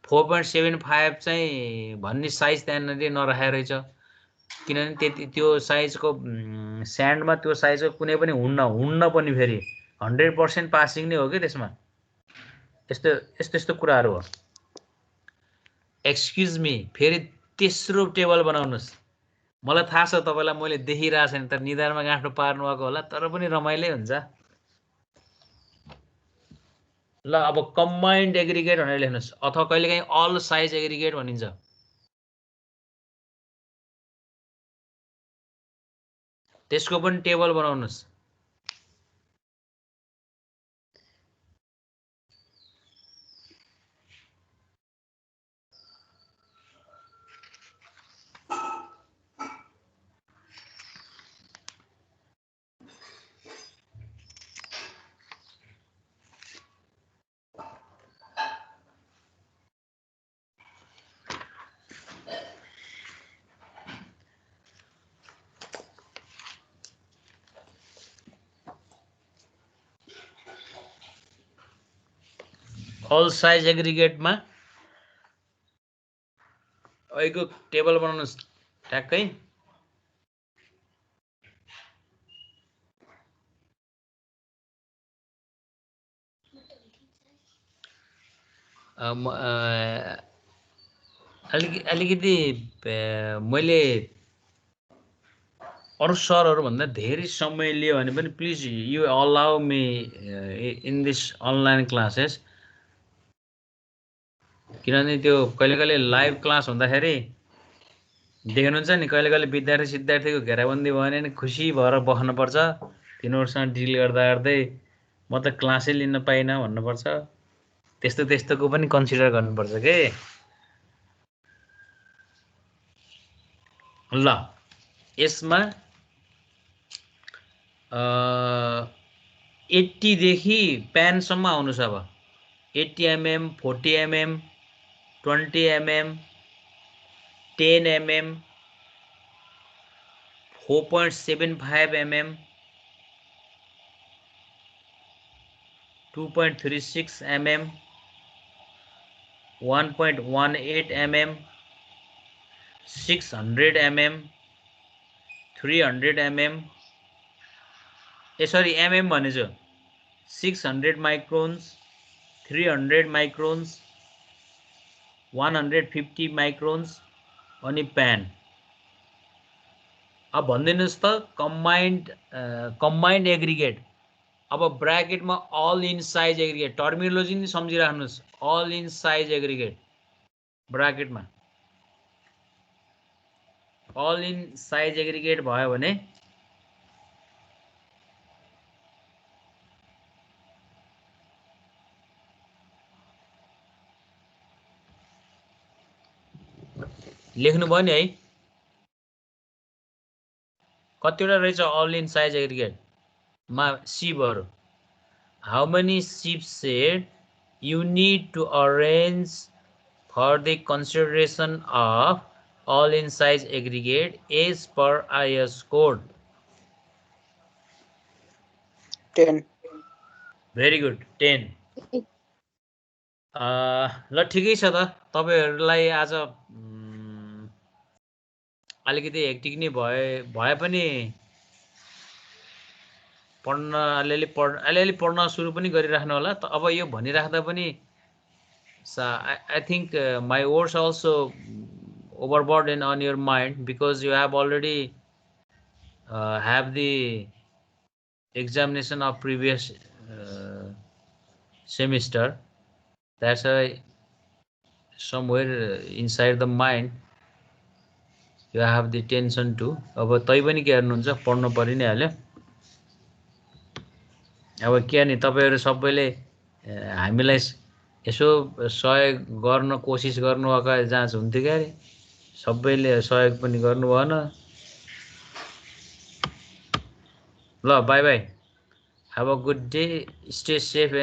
4.75 चाहिँ भन्ने साइज त्यहाँनिर नराखेको रहेछ, किनभने त्यति त्यो साइजको स्यान्डमा त्यो साइजको कुनै पनि हुन्न पनि फेरि 100% पासिङ नै हो कि त्यसमा। यस्तो कुराहरू हो। एक्सक्युज मी, फेरि तेस्रो टेबल बनाउनुहोस्। मलाई थाहा छ तपाईँलाई मैले देखिरहेको छैन, तर निधारमा गाँठो पार्नु भएको होला, तर पनि रमाइलै हुन्छ। ल अब कम्बाइन्ड एग्रिगेट भनेर लेख्नुहोस्, अथवा कहिलेकाहीँ अल साइज एग्रिगेट भनिन्छ। त्यसको पनि टेबल बनाउनुहोस्। अल साइज एग्रिगेटमा अहिलेको टेबल बनाउनुहोस् ठ्याक्कै। अलिकति मैले अरू सरहरूभन्दा धेरै समय लियो भने पनि please you allow me in this online classes, किनभने त्यो कहिले कहिले लाइभ क्लास हुँदाखेरि देख्नुहुन्छ नि कहिले कहिले विद्यार्थीको घेराबन्दी भयो भने खुसी भएर बस्नुपर्छ, तिनीहरूसँग डिल गर्दा गर्दै म त क्लासै लिन पाइनँ भन्नुपर्छ। त्यस्तोको पनि कन्सिडर गर्नुपर्छ के। ल यसमा 80 देखि प्यानसम्म आउनुहोस्। अब 80 mm, 40 mm, 20 mm, 10 mm, 4.75 mm, 2.36 mm, 1.18 mm, 600 mm, 300 mm, sorry mm भनेछु, 600 microns, 300 microns, 150 microns अनि प्यान। अब भनिदिनुहोस् त कम्बाइन्ड एग्रिगेट। अब ब्राकेटमा all in size aggregate, terminology नि सम्झिराख्नुहोस्। अल इन साइज एग्रिगेट ब्राकेटमा अल इन साइज एग्रिगेट भयो भने लेख्नुभयो नि है, कतिवटा रहेछ अल इन साइज एग्रिगेटमा सिपहरू। हाउ मेनी सिप्स said you need to arrange for the consideration of all in size aggregate as per IS code? 10। Very good, 10। ल ठिकै छ त, तपाईहरूलाई आज अलिकति हेक्टिक नै भए पनि अलिअलि पढ्न सुरु पनि गरिराख्नु होला। अब यो भनिराख्दा पनि I think my words also overburden on your mind because you have already have the examination of previous semester. That's why somewhere inside the mind you have the tension too. अब तै पनि के गर्नुहुन्छ, पढ्नु परि नै हाल्यो। अब के नि तपाईहरु सबैले हामीलाई यसो सहयोग गर्न कोसिस गर्नुभएको जाँच हुन्थ्यो के अरे, सबैले सहयोग पनि गर्नु भएन। ल by by, have a good day, stay safe and